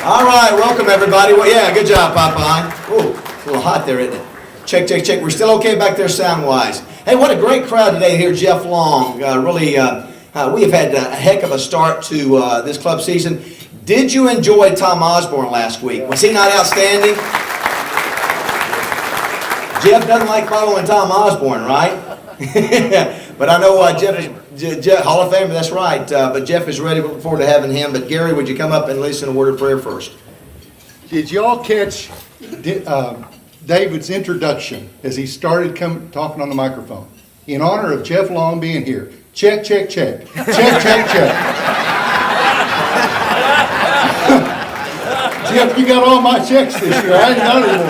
All right, welcome everybody. Well, yeah, good job, Popeye. Ooh, it's a little hot there, isn't it? Check, check, check. We're still okay back there sound-wise. Hey, what a great crowd today here, Jeff Long. We have had a heck of a start to this club season. Did you enjoy Tom Osborne last week? Was he not outstanding? Jeff doesn't like following Tom Osborne, right? But I know Jeff, Hall of Famer, that's right. But Jeff is ready. Looking forward to having him. But Gary, would you come up and listen a word of prayer first? Did y'all catch David's introduction as he started talking on the microphone? In honor of Jeff Long being here. Check, check, check. Check, check, check. Jeff, you got all my checks this year. I ain't got any more.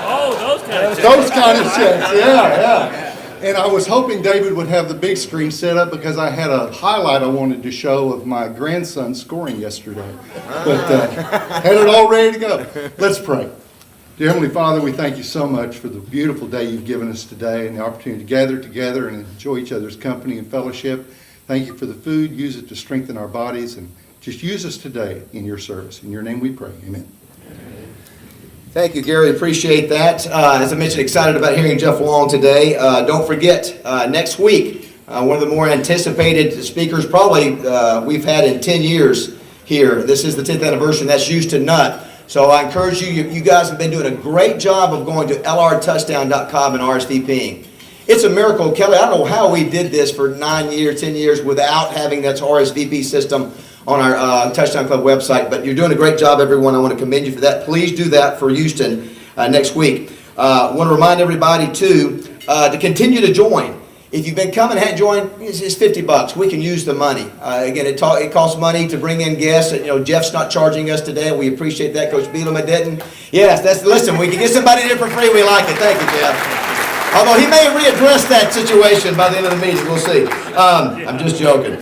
Oh, those kind of checks. Those kind of checks, yeah. And I was hoping David would have the big screen set up because I had a highlight I wanted to show of my grandson scoring yesterday. But had it all ready to go. Let's pray. Dear Heavenly Father, we thank you so much for the beautiful day you've given us today and the opportunity to gather together and enjoy each other's company and fellowship. Thank you for the food. Use it to strengthen our bodies and just use us today in your service. In your name we pray. Amen. Thank you, Gary. Appreciate that. As I mentioned, excited about hearing Jeff Long today. Don't forget, next week, one of the more anticipated speakers probably we've had in 10 years here. This is the 10th anniversary, and that's Houston Nutt. So I encourage you, you guys have been doing a great job of going to lrtouchdown.com and RSVPing. It's a miracle, Kelly. I don't know how we did this for 9 years, 10 years without having that RSVP system on our Touchdown Club website, but you're doing a great job, everyone. I want to commend you for that. Please do that for Houston next week. I want to remind everybody, too, to continue to join. If you've been coming and hadn't joined, it's $50. We can use the money. Again, it costs money to bring in guests. Jeff's not charging us today. We appreciate that. Coach Bielema didn't. Yes, listen, we can get somebody there for free. We like it. Thank you, Jeff. Although he may readdress that situation by the end of the meeting. We'll see. I'm just joking.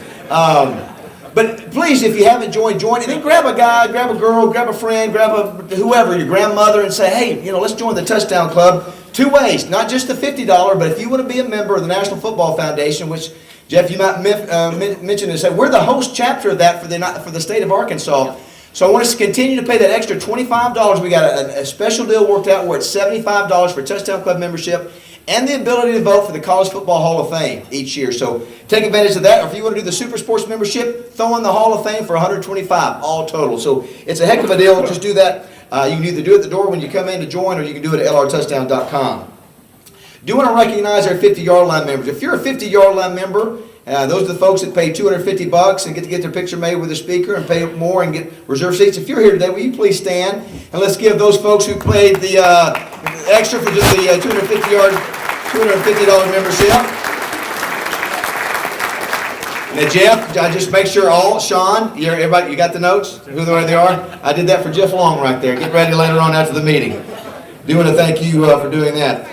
But please, if you haven't joined, join. And then grab a guy, grab a girl, grab a friend, grab whoever, your grandmother, and say, hey, let's join the Touchdown Club. Two ways, not just the $50, but if you want to be a member of the National Football Foundation, which, Jeff, you might mention and say, we're the host chapter of that for the state of Arkansas. So I want us to continue to pay that extra $25. We got a special deal worked out where it's $75 for Touchdown Club membership and the ability to vote for the College Football Hall of Fame each year. So take advantage of that. Or if you want to do the Super Sports membership, throw in the Hall of Fame for $125, all total. So it's a heck of a deal. Just do that. You can either do it at the door when you come in to join, or you can do it at lrtouchdown.com. Do want to recognize our 50-yard line members. If you're a 50-yard line member, those are the folks that pay $250 and get to get their picture made with the speaker and pay more and get reserved seats. If you're here today, will you please stand? And let's give those folks who paid the extra for just the $250 membership. Now, Jeff, I just make sure Sean, everybody, you got the notes? Who they are? I did that for Jeff Long right there. Get ready later on after the meeting. Do want to thank you for doing that.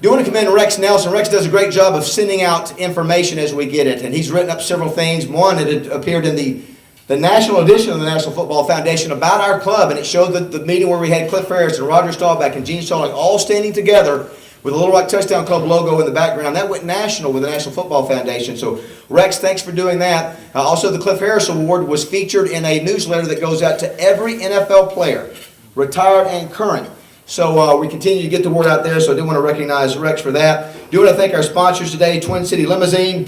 Do want to commend Rex Nelson. Rex does a great job of sending out information as we get it, and he's written up several things. One, it appeared in the national edition of the National Football Foundation about our club, and it showed the meeting where we had Cliff Harris and Roger Staubach and Gene Stallings all standing together with the Little Rock Touchdown Club logo in the background. That went national with the National Football Foundation. So, Rex, thanks for doing that. Also, the Cliff Harris Award was featured in a newsletter that goes out to every NFL player, retired and current. So, we continue to get the word out there, so I do want to recognize Rex for that. Do want to thank our sponsors today, Twin City Limousine,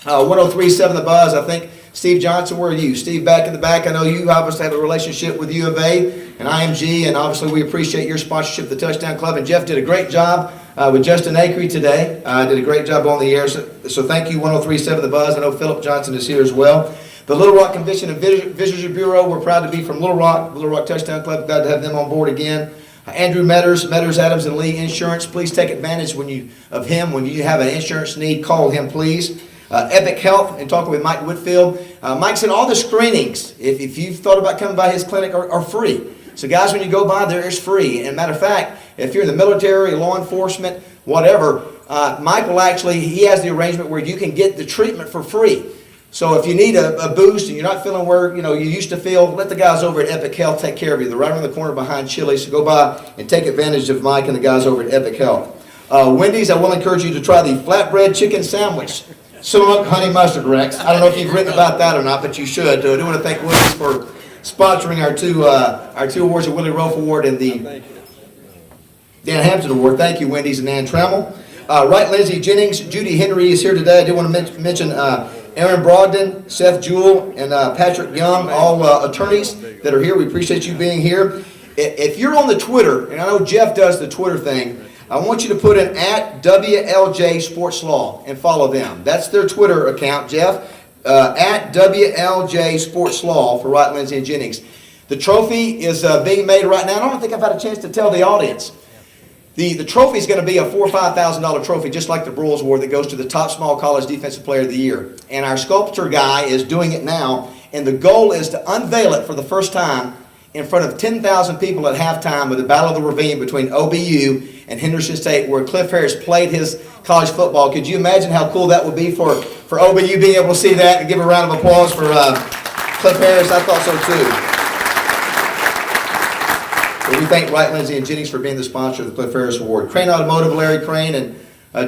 1037 The Buzz. I think, Steve Johnson, where are you? Steve, back in the back. I know you obviously have a relationship with U of A and IMG, and obviously we appreciate your sponsorship of the Touchdown Club. And Jeff did a great job with Justin Acree today. Did a great job on the air. So thank you, 1037 The Buzz. I know Philip Johnson is here as well. The Little Rock Convention and Visitors Bureau, we're proud to be from Little Rock Touchdown Club. Glad to have them on board again. Andrew Metters, Adams and Lee Insurance. Please take advantage of him. When you have an insurance need, call him, please. Epic Health, and talking with Mike Whitfield. Mike said all the screenings, if you've thought about coming by his clinic, are free. So guys, when you go by there, it's free. And matter of fact, if you're in the military, law enforcement, whatever, Mike will he has the arrangement where you can get the treatment for free. So if you need a boost and you're not feeling where you used to feel, let the guys over at Epic Health take care of you. They're right around the corner behind Chili's. So go by and take advantage of Mike and the guys over at Epic Health. Wendy's, I will encourage you to try the flatbread chicken sandwich. Sumach honey mustard, Rex. I don't know if you've written about that or not, but you should. I do want to thank Wendy's for sponsoring our two awards, the Willie Rofe Award and the Dan Hampton Award. Thank you, Wendy's and Ann Trammell. Wright Lindsay Jennings, Judy Henry is here today. I did want to mention Aaron Brogdon, Seth Jewell, and Patrick Young, all attorneys that are here. We appreciate you being here. If you're on the Twitter, and I know Jeff does the Twitter thing, I want you to put in at WLJ Sports Law and follow them. That's their Twitter account, Jeff. At WLJ Sports Law for Wright Lindsay and Jennings. The trophy is being made right now. I don't think I've had a chance to tell the audience. The trophy is going to be a $4,000 or $5,000 trophy, just like the Broyles Award that goes to the top small college defensive player of the year. And our sculptor guy is doing it now, and the goal is to unveil it for the first time in front of 10,000 people at halftime of the Battle of the Ravine between OBU and Henderson State, where Cliff Harris played his college football. Could you imagine how cool that would be for OBU being able to see that, and give a round of applause for Cliff Harris? I thought so too. We thank Wright Lindsay and Jennings for being the sponsor of the Cliff Harris Award. Crane Automotive, Larry Crane, and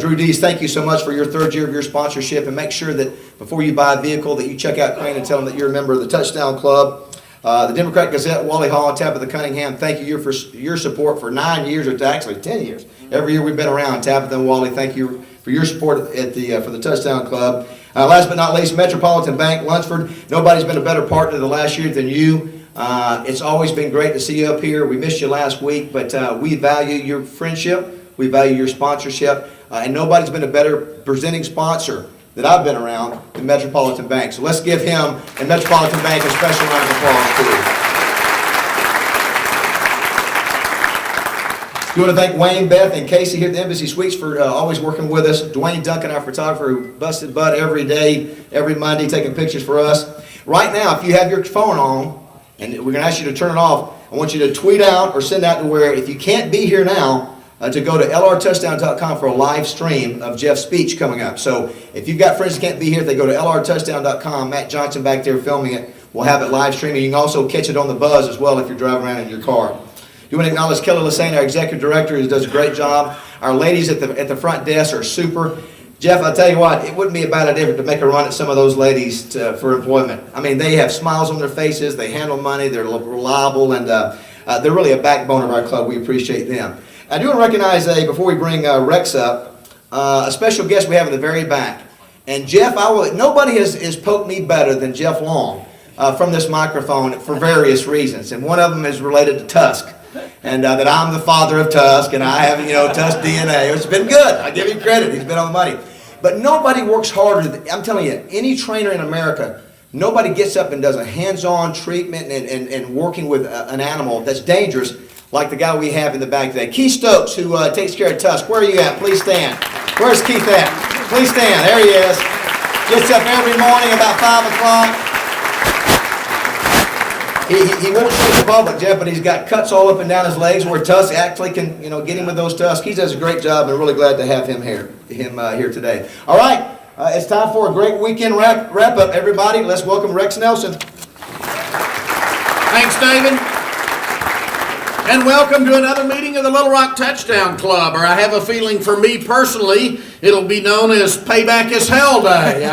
Drew Dees, thank you so much for your third year of your sponsorship. And make sure that before you buy a vehicle that you check out Crane and tell them that you're a member of the Touchdown Club. The Democrat Gazette, Wally Hall, and Tabitha Cunningham, thank you for your support for 9 years, or actually 10 years. Every year we've been around. Tabitha and Wally, thank you for your support at for the Touchdown Club. Last but not least, Metropolitan Bank, Lunsford. Nobody's been a better partner the last year than you. It's always been great to see you up here. We missed you last week, but we value your friendship. We value your sponsorship. And nobody's been a better presenting sponsor that I've been around than Metropolitan Bank. So let's give him and Metropolitan Bank a special round of applause, too. We want to thank Wayne, Beth, and Casey here at the Embassy Suites for always working with us. Dwayne Duncan, our photographer, who busted butt every day, every Monday, taking pictures for us. Right now, if you have your phone on, and we're going to ask you to turn it off, I want you to tweet out or send out to where, if you can't be here now, to go to lrtouchdown.com for a live stream of Jeff's speech coming up. So if you've got friends that can't be here, if they go to lrtouchdown.com, Matt Johnson back there filming it, we'll have it live streaming. You can also catch it on the buzz as well if you're driving around in your car. You want to acknowledge Kelly Lassane, our executive director, who does a great job. Our ladies at the front desk are super. Jeff, I'll tell you what, it wouldn't be a bad idea to make a run at some of those ladies for employment. I mean, they have smiles on their faces, they handle money, they're reliable, and they're really a backbone of our club. We appreciate them. I do want to recognize, before we bring Rex up, a special guest we have in the very back. And Jeff, nobody has poked me better than Jeff Long from this microphone for various reasons. And one of them is related to Tusk. And that I'm the father of Tusk, and I have, Tusk DNA. It's been good. I give him credit. He's been on the money. But nobody works harder. I'm telling you, any trainer in America, nobody gets up and does a hands-on treatment and working with an animal that's dangerous like the guy we have in the back today. Keith Stokes, who takes care of Tusk. Where are you at? Please stand. Where's Keith at? Please stand. There he is. Gets up every morning about 5 o'clock. He won't show the public, Jeff, but he's got cuts all up and down his legs where Tusk actually can, get him with those tusks. He does a great job, and we're really glad to have him here today. All right, it's time for a great weekend wrap-up, everybody. Let's welcome Rex Nelson. Thanks, David. And welcome to another meeting of the Little Rock Touchdown Club, or I have a feeling for me personally, it'll be known as Payback is Hell Day.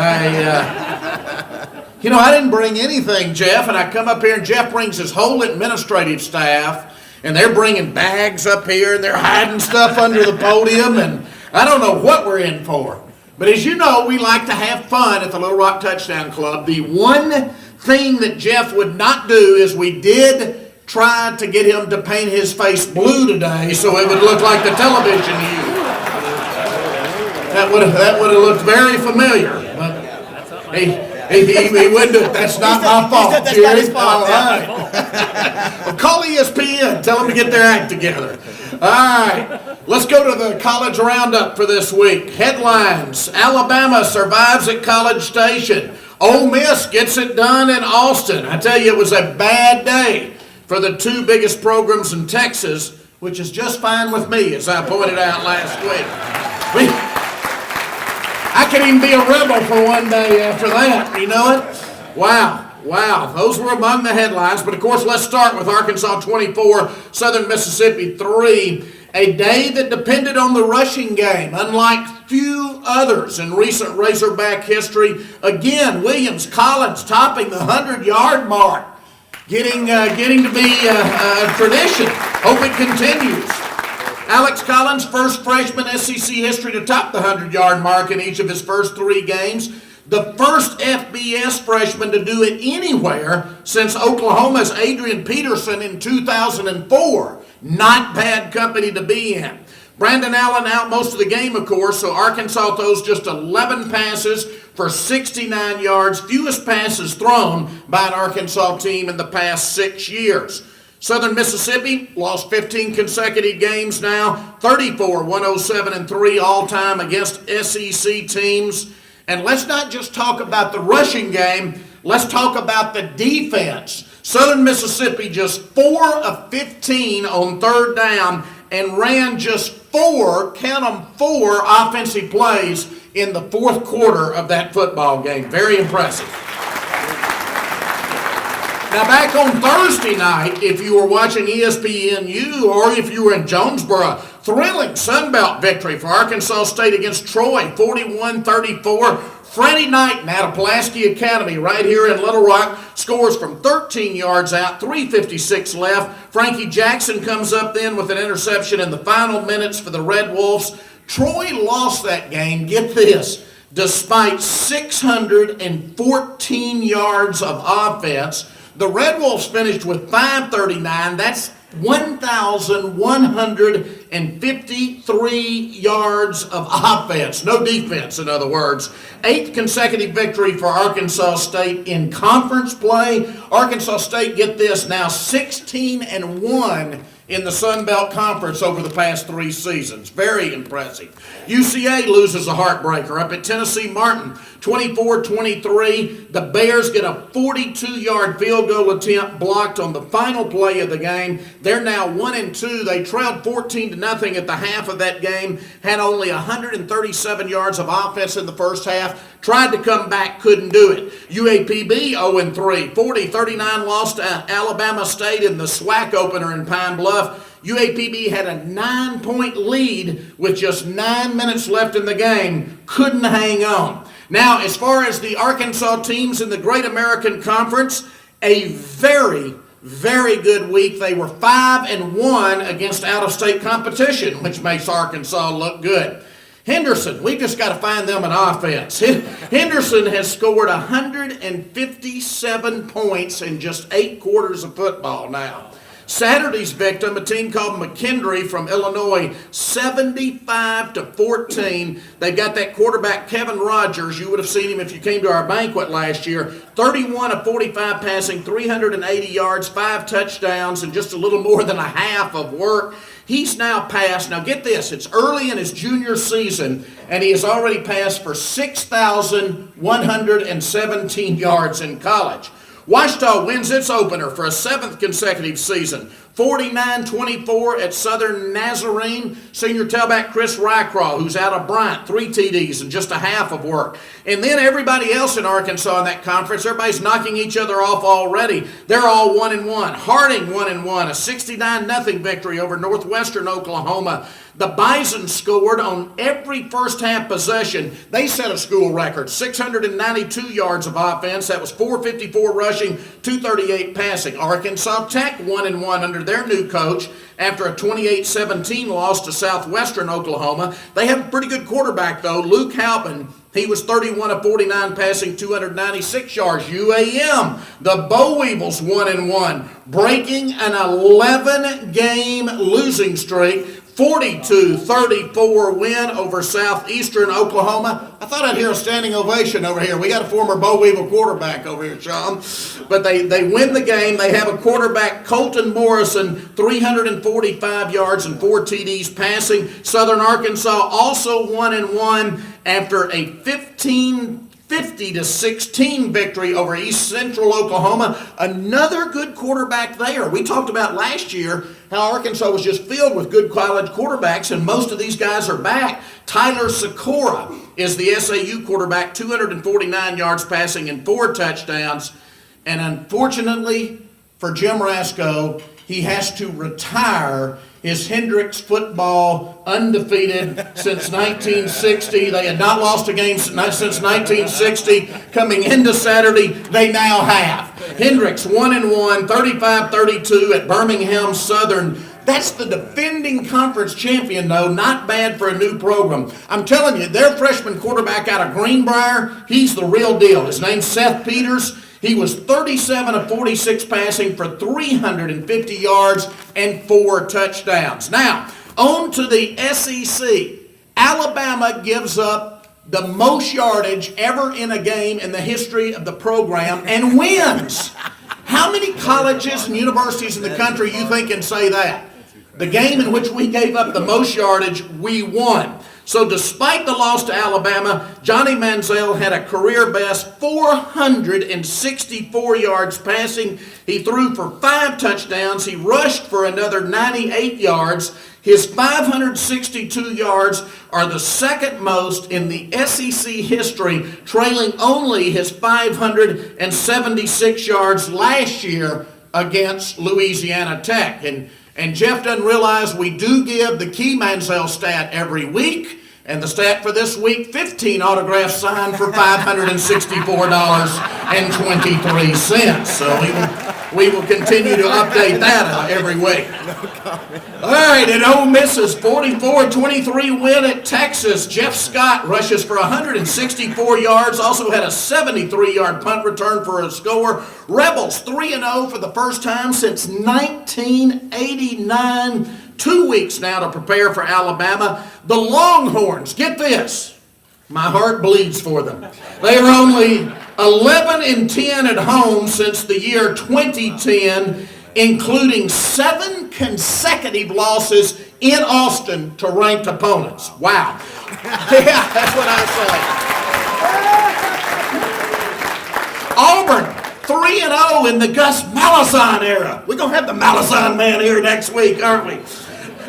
I didn't bring anything, Jeff, and I come up here and Jeff brings his whole administrative staff, and they're bringing bags up here, and they're hiding stuff under the podium, and I don't know what we're in for. But as you know, we like to have fun at the Little Rock Touchdown Club. The one thing that Jeff would not do is we did try to get him to paint his face blue today so it would look like the television hue. That would have looked very familiar. But he wouldn't. That's not my fault. That's not his fault. All right. Well, call ESPN. Tell them to get their act together. All right. Let's go to the college roundup for this week. Headlines: Alabama survives at College Station. Ole Miss gets it done in Austin. I tell you, it was a bad day for the two biggest programs in Texas, which is just fine with me, as I pointed out last week. I can even be a rebel for one day after that, you know it? Wow, those were among the headlines. But of course, let's start with Arkansas 24, Southern Mississippi 3. A day that depended on the rushing game, unlike few others in recent Razorback history. Again, Williams Collins topping the 100-yard mark. getting to be a tradition. Hope it continues. Alex Collins, first freshman SEC history to top the 100-yard mark in each of his first 3 games. The first FBS freshman to do it anywhere since Oklahoma's Adrian Peterson in 2004. Not bad company to be in. Brandon Allen out most of the game, of course, so Arkansas throws just 11 passes for 69 yards, fewest passes thrown by an Arkansas team in the past 6 years. Southern Mississippi lost 15 consecutive games now, 34, 107, and 3 all-time against SEC teams. And let's not just talk about the rushing game, let's talk about the defense. Southern Mississippi just 4 of 15 on third down and ran just 4, count them 4 offensive plays in the fourth quarter of that football game. Very impressive. Now back on Thursday night, if you were watching ESPNU or if you were in Jonesboro, thrilling Sunbelt victory for Arkansas State against Troy, 41-34. Freddie Knighton out of Pulaski Academy right here in Little Rock scores from 13 yards out, 3:56 left. Frankie Jackson comes up then with an interception in the final minutes for the Red Wolves. Troy lost that game, get this, despite 614 yards of offense. The Red Wolves finished with 539. That's 1,153 yards of offense. No defense, in other words. 8th consecutive victory for Arkansas State in conference play. Arkansas State, get this, now 16-1 in the Sun Belt Conference over the past 3 seasons. Very impressive. UCA loses a heartbreaker up at Tennessee Martin, 24-23. The Bears get a 42-yard field goal attempt blocked on the final play of the game. They're now 1-2. They trailed 14-0 at the half of that game, had only 137 yards of offense in the first half. Tried to come back, couldn't do it. UAPB 0-3, 40-39 lost to Alabama State in the SWAC opener in Pine Bluff. UAPB had a 9-point lead with just 9 minutes left in the game. Couldn't hang on. Now, as far as the Arkansas teams in the Great American Conference, a very, very good week. They were 5-1 against out-of-state competition, which makes Arkansas look good. Henderson, we just got to find them an offense. Henderson has scored 157 points in just 8 quarters of football now. Saturday's victim, a team called McKendree from Illinois, 75-14. They've got that quarterback, Kevin Rogers. You would have seen him if you came to our banquet last year. 31 of 45 passing, 380 yards, 5 touchdowns, and just a little more than a half of work. He's now passed, now get this, it's early in his junior season, and he has already passed for 6,117 yards in college. Ouachita wins its opener for a 7th consecutive season, 49-24 at Southern Nazarene. Senior tailback Chris Rycraw, who's out of Bryant, 3 TDs and just a half of work. And then everybody else in Arkansas in that conference, everybody's knocking each other off already. They're all 1-1. Harding 1-1, a 69-0 victory over Northwestern Oklahoma. The Bison scored on every first half possession. They set a school record, 692 yards of offense. That was 454 rushing, 238 passing. Arkansas Tech 1-1 under their new coach after a 28-17 loss to Southwestern Oklahoma. They have a pretty good quarterback, though, Luke Halpin. He was 31 of 49 passing, 296 yards. UAM, the Boll Weevils 1-1, breaking an 11-game losing streak. 42-34 win over Southeastern Oklahoma. I thought I'd hear a standing ovation over here. We got a former Boll Weevil quarterback over here, Sean. But they win the game. They have a quarterback, Colton Morrison, 345 yards and 4 TDs passing. Southern Arkansas also 1-1 after a 50-16 victory over East Central Oklahoma. Another good quarterback there. We talked about last year how Arkansas was just filled with good college quarterbacks, and most of these guys are back. Tyler Sikora is the SAU quarterback, 249 yards passing and 4 touchdowns. And unfortunately for Jim Rasco, he has to retire is Hendricks football undefeated since 1960. They had not lost a game since 1960. Coming into Saturday, they now have. Hendricks 1-1, 35-32 at Birmingham Southern. That's the defending conference champion, though. Not bad for a new program. I'm telling you, their freshman quarterback out of Greenbrier, he's the real deal. His name's Seth Peters. He was 37 of 46 passing for 350 yards and 4 touchdowns. Now, on to the SEC. Alabama gives up the most yardage ever in a game in the history of the program and wins. How many colleges and universities in the country you think can say that? The game in which we gave up the most yardage, we won. So despite the loss to Alabama, Johnny Manziel had a career best 464 yards passing. He threw for 5 touchdowns. He rushed for another 98 yards. His 562 yards are the second most in the SEC history, trailing only his 576 yards last year against Louisiana Tech. And Jeff doesn't realize we do give the key Manziel stat every week. And the stat for this week, 15 autographs signed for $564.23. So we will continue to update that every week. All right, and Ole Miss's 44-23 win at Texas. Jeff Scott rushes for 164 yards, also had a 73-yard punt return for a score. Rebels 3-0 for the first time since 1989. 2 weeks now to prepare for Alabama. The Longhorns, get this, my heart bleeds for them. They are only 11-10 at home since the year 2010, including 7 consecutive losses in Austin to ranked opponents. Wow. Yeah, that's what I say. Auburn, 3-0 in the Gus Malzahn era. We're going to have the Malzahn man here next week, aren't we?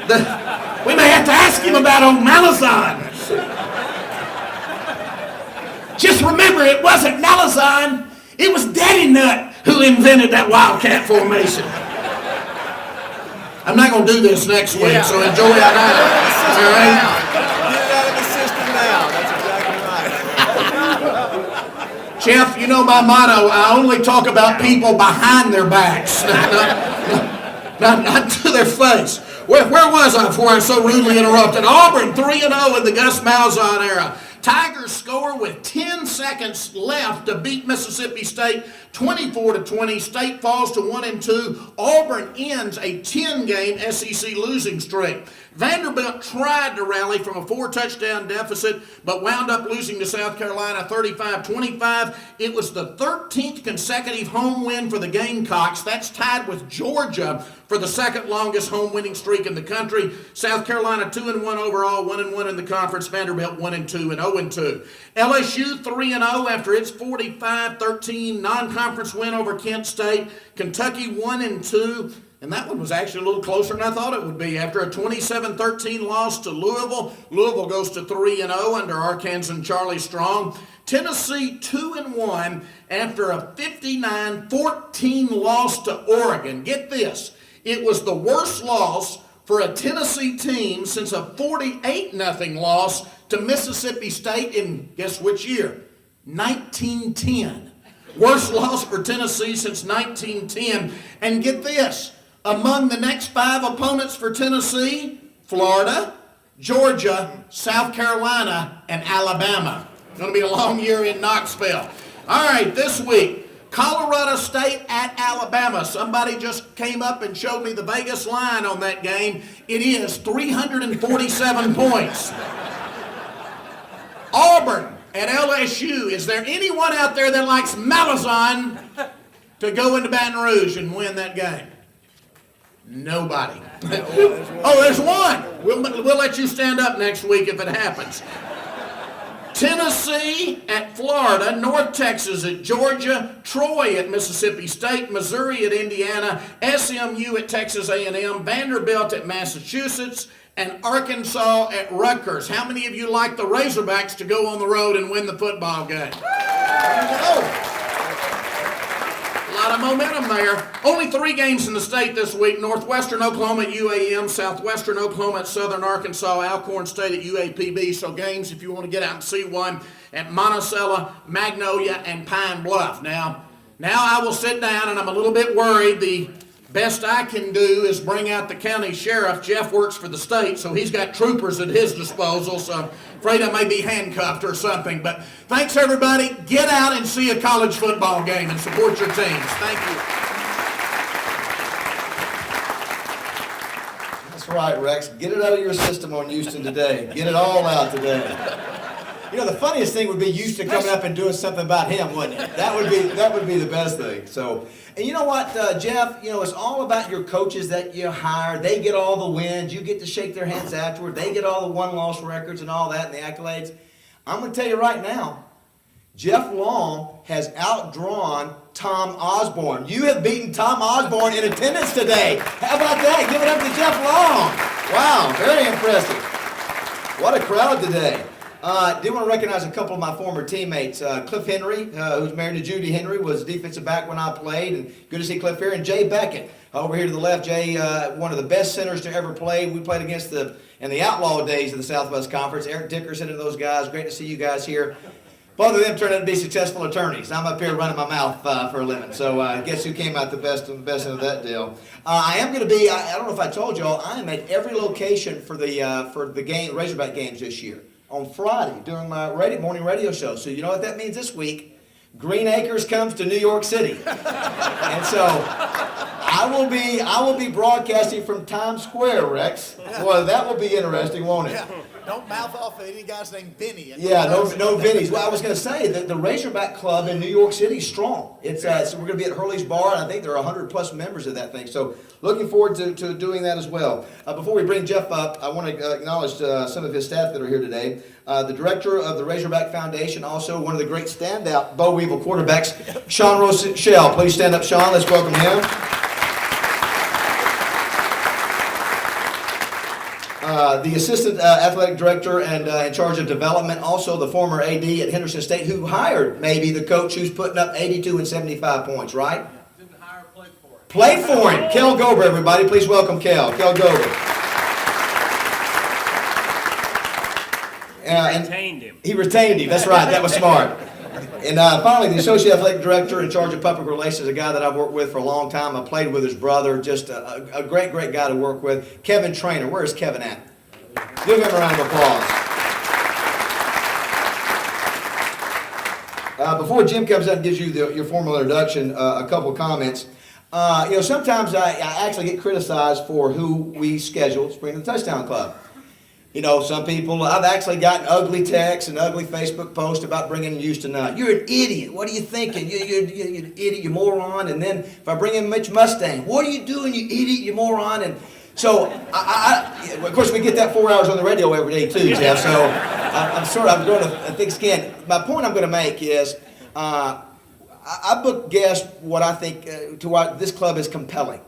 We may have to ask him about old Malzahn. Just remember, it wasn't Malzahn. It was Daddy Nut who invented that Wildcat formation. I'm not going to do this next week, so enjoy it now. All right? Jeff, you know my motto, I only talk about people behind their backs, not to their face. Where was I before I was so rudely interrupted? Auburn 3-0 in the Gus Malzahn era. Tigers score with 10 seconds left to beat Mississippi State 24-20. State falls to 1-2. Auburn ends a 10-game SEC losing streak. Vanderbilt tried to rally from a 4-touchdown deficit, but wound up losing to South Carolina 35-25. It was the 13th consecutive home win for the Gamecocks. That's tied with Georgia for the second longest home winning streak in the country. South Carolina 2-1 overall, 1-1 in the conference. Vanderbilt 1-2 and 0-2. LSU 3-0 after its 45-13 non-conference win over Kent State. Kentucky 1-2. And that one was actually a little closer than I thought it would be. After a 27-13 loss to Louisville, Louisville goes to 3-0 under Arkansas and Charlie Strong. Tennessee 2-1 after a 59-14 loss to Oregon. Get this, it was the worst loss for a Tennessee team since a 48-0 loss to Mississippi State in, guess which year? 1910. Worst loss for Tennessee since 1910. And get this, among the next 5 opponents for Tennessee, Florida, Georgia, South Carolina, and Alabama. It's going to be a long year in Knoxville. All right, this week, Colorado State at Alabama. Somebody just came up and showed me the Vegas line on that game. It is 347 points. Auburn at LSU. Is there anyone out there that likes Malzahn to go into Baton Rouge and win that game? Nobody. Oh, there's one. We'll let you stand up next week if it happens. Tennessee at Florida, North Texas at Georgia, Troy at Mississippi State, Missouri at Indiana, SMU at Texas A&M, Vanderbilt at Massachusetts, and Arkansas at Rutgers. How many of you like the Razorbacks to go on the road and win the football game? lot of momentum there. Only 3 games in the state this week. Northwestern Oklahoma at UAM, Southwestern Oklahoma at Southern Arkansas, Alcorn State at UAPB. So games, if you want to get out and see one, at Monticello, Magnolia, and Pine Bluff. Now I will sit down, and I'm a little bit worried. The best I can do is bring out the county sheriff. Jeff works for the state, so he's got troopers at his disposal, so I'm afraid I may be handcuffed or something. But thanks, everybody. Get out and see a college football game and support your teams. Thank you. That's right, Rex. Get it out of your system on Houston today. Get it all out today. You know, the funniest thing would be Houston coming up and doing something about him, wouldn't it? That would be the best thing. So, and you know what, Jeff? You know, it's all about your coaches that you hire. They get all the wins. You get to shake their hands afterward. They get all the one-loss records and all that and the accolades. I'm going to tell you right now, Jeff Long has outdrawn Tom Osborne. You have beaten Tom Osborne in attendance today. How about that? Give it up to Jeff Long. Wow, very impressive. What a crowd today. Did want to recognize a couple of my former teammates. Cliff Henry, who's married to Judy Henry, was defensive back when I played, and good to see Cliff here. And Jay Beckett, over here to the left. Jay, one of the best centers to ever play. We played against in the outlaw days of the Southwest Conference. Eric Dickerson and those guys. Great to see you guys here. Both of them turned out to be successful attorneys. I'm up here running my mouth for a living. So guess who came out the best end of that deal? I am going to be. I don't know if I told y'all. I am at every location for the game, Razorback games this year. On Friday during my morning radio show. So you know what that means this week? Green Acres comes to New York City. And so I will be broadcasting from Times Square, Rex. Boy, that will be interesting, won't it? Yeah. Don't mouth off any guy's named Benny. Yeah, no Vinnies. Well, I was going to say that the Razorback Club in New York City is strong. It's so we're going to be at Hurley's Bar, and I think there are 100+ members of that thing. So looking forward to doing that as well. Before we bring Jeff up, I want to acknowledge some of his staff that are here today. The director of the Razorback Foundation, also one of the great standout Bo Weevil quarterbacks, Sean Rochelle. Please stand up, Sean. Let's welcome him. The assistant athletic director and in charge of development, also the former AD at Henderson State, who hired maybe the coach who's putting up 82 and 75 points, right? Didn't hire, played for it. Played for him. Kel Gober, everybody. Please welcome Kel. Kel Gober. Retained him. He retained him. That's right. That was smart. And finally, the associate athletic director in charge of public relations, a guy that I've worked with for a long time. I played with his brother. Just a great, great guy to work with. Kevin Trainer. Where is Kevin at? Give him a round of applause. Before Jim comes up and gives you your formal introduction, a couple of comments. Sometimes I actually get criticized for who we schedule to bring to the Touchdown Club. You know, some people, I've actually gotten ugly texts and ugly Facebook posts about bringing Houston Nutt. You're an idiot. What are you thinking? You're an idiot, you moron. And then if I bring in Mitch Mustang, what are you doing, you idiot, you moron? And so, of course, we get that 4 hours on the radio every day, too, Jeff. So I'm going to a thick skin. My point I'm going to make is I book guess what I think to why this club is compelling.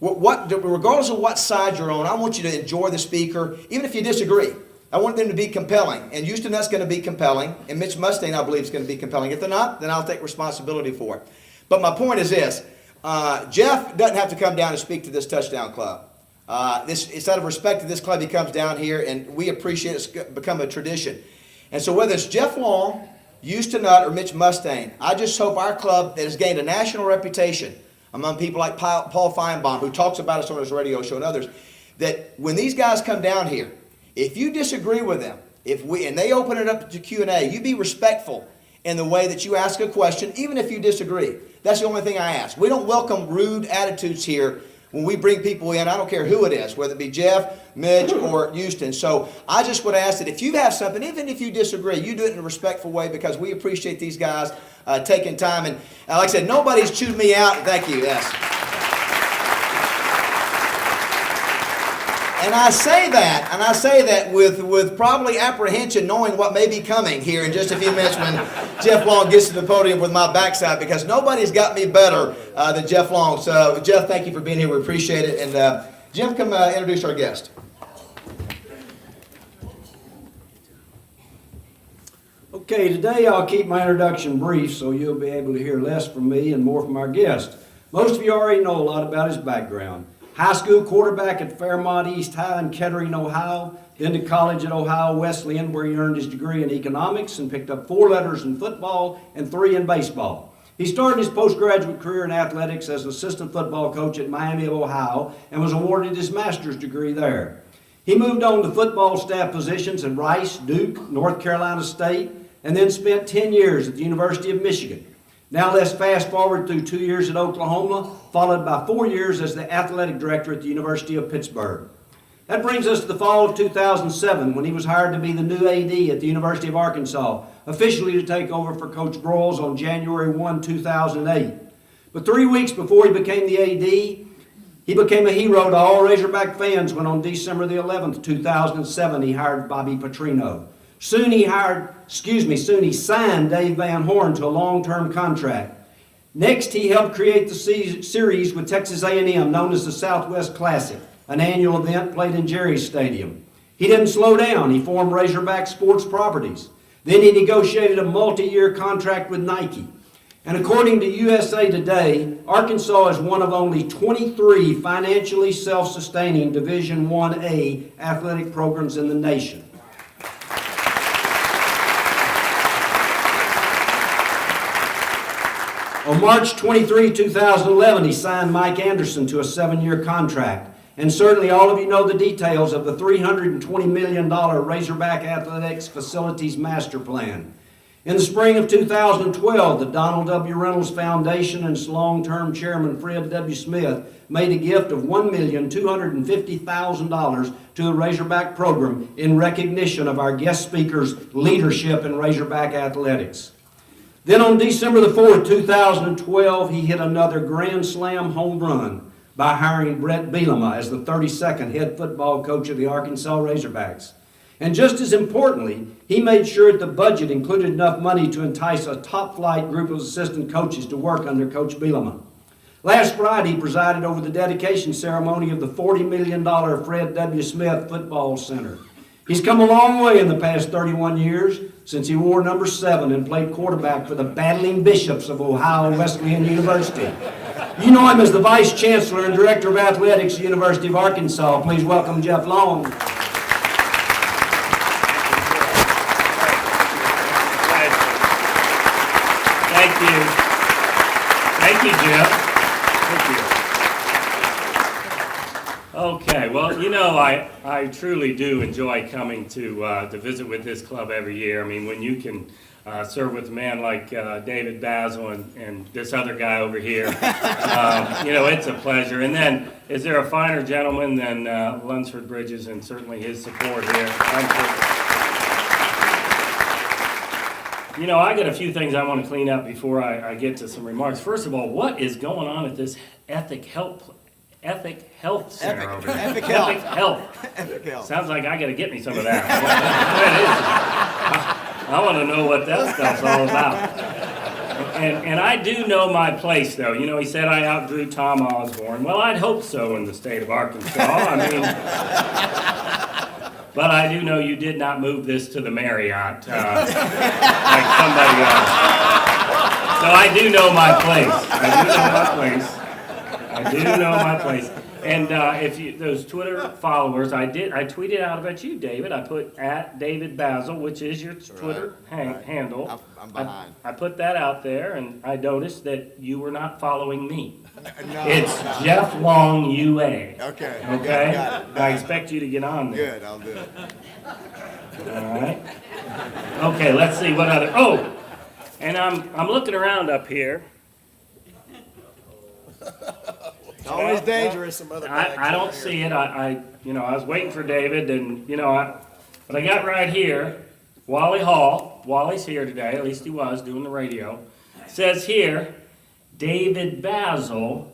Regardless of what side you're on, I want you to enjoy the speaker, even if you disagree. I want them to be compelling. And Houston, that's going to be compelling. And Mitch Mustang, I believe, is going to be compelling. If they're not, then I'll take responsibility for it. But my point is this. Jeff doesn't have to come down and speak to this Touchdown Club. It's out of respect to this club, he comes down here, and we appreciate it's become a tradition. And so whether it's Jeff Long, Houston Nutt, or Mitch Mustang, I just hope our club that has gained a national reputation among people like Paul Feinbaum, who talks about us on his radio show, and others, that when these guys come down here, if you disagree with them, and they open it up to Q&A, you be respectful in the way that you ask a question, even if you disagree. That's the only thing I ask. We don't welcome rude attitudes here when we bring people in. I don't care who it is, whether it be Jeff, Mitch, or Houston. So I just would ask that if you have something, even if you disagree, you do it in a respectful way, because we appreciate these guys taking time. And like I said, nobody's chewed me out. Thank you. Yes. And I say that with probably apprehension, knowing what may be coming here in just a few minutes when Jeff Long gets to the podium with my backside, because nobody's got me better than Jeff Long. So, Jeff, thank you for being here. We appreciate it. And Jim, come introduce our guest. Okay, today I'll keep my introduction brief so you'll be able to hear less from me and more from our guest. Most of you already know a lot about his background. High school quarterback at Fairmont East High in Kettering, Ohio, then to college at Ohio Wesleyan where he earned his degree in economics and picked up 4 letters in football and 3 in baseball. He started his postgraduate career in athletics as an assistant football coach at Miami of Ohio and was awarded his master's degree there. He moved on to football staff positions at Rice, Duke, North Carolina State, and then spent 10 years at the University of Michigan. Now let's fast forward through 2 years at Oklahoma, followed by 4 years as the athletic director at the University of Pittsburgh. That brings us to the fall of 2007 when he was hired to be the new AD at the University of Arkansas, officially to take over for Coach Broyles on January 1, 2008. But 3 weeks before he became the AD, he became a hero to all Razorback fans when on December the 11th, 2007, he hired Bobby Petrino. Soon he signed Dave Van Horn to a long-term contract. Next, he helped create the series with Texas A&M known as the Southwest Classic, an annual event played in Jerry's Stadium. He didn't slow down. He formed Razorback Sports Properties. Then he negotiated a multi-year contract with Nike. And according to USA Today, Arkansas is one of only 23 financially self-sustaining Division I-A athletic programs in the nation. On March 23, 2011, he signed Mike Anderson to a 7-year contract. And certainly all of you know the details of the $320 million Razorback Athletics Facilities Master Plan. In the spring of 2012, the Donald W. Reynolds Foundation and its long-term chairman, Fred W. Smith, made a gift of $1,250,000 to the Razorback program in recognition of our guest speaker's leadership in Razorback athletics. Then on December the 4th, 2012, he hit another Grand Slam home run by hiring Brett Bielema as the 32nd head football coach of the Arkansas Razorbacks. And just as importantly, he made sure that the budget included enough money to entice a top-flight group of assistant coaches to work under Coach Bielema. Last Friday, he presided over the dedication ceremony of the $40 million Fred W. Smith Football Center. He's come a long way in the past 31 years since he wore number 7 and played quarterback for the Battling Bishops of Ohio Wesleyan University. You know him as the Vice Chancellor and Director of Athletics at the University of Arkansas. Please welcome Jeff Long. Thank you. Thank you, Jeff. Thank you. Okay, well, you know, I truly do enjoy coming to visit with this club every year. I mean, when you can serve with a man like David Basil and this other guy over here, you know, it's a pleasure. And then, is there a finer gentleman than Lunsford Bridges and certainly his support here? You know, I got a few things I want to clean up before I get to some remarks. First of all, what is going on at this Ethic Health Center over here? Epic Health. Sounds like I got to get me some of that. I want to know what that stuff's all about. And I do know my place, though. You know, he said I outdrew Tom Osborne. Well, I'd hope so in the state of Arkansas. I mean, but I do know you did not move this to the Marriott like somebody else. So I do know my place. I do know my place. And if you, those Twitter followers, I tweeted out about you, David. I put at David Basil, which is your Twitter handle. I'm behind. I put that out there, and I noticed that you were not following me. No. It's Jeff Long UA. Okay. Okay? Got it. I expect you to get on there. Good, I'll do it. All right. Okay, let's see what other. Oh, and I'm looking around up here. Always dangerous. Some other I don't see it. I was waiting for David, and but I got right here. Wally Hall. Wally's here today. At least he was doing the radio. Says here, David Basil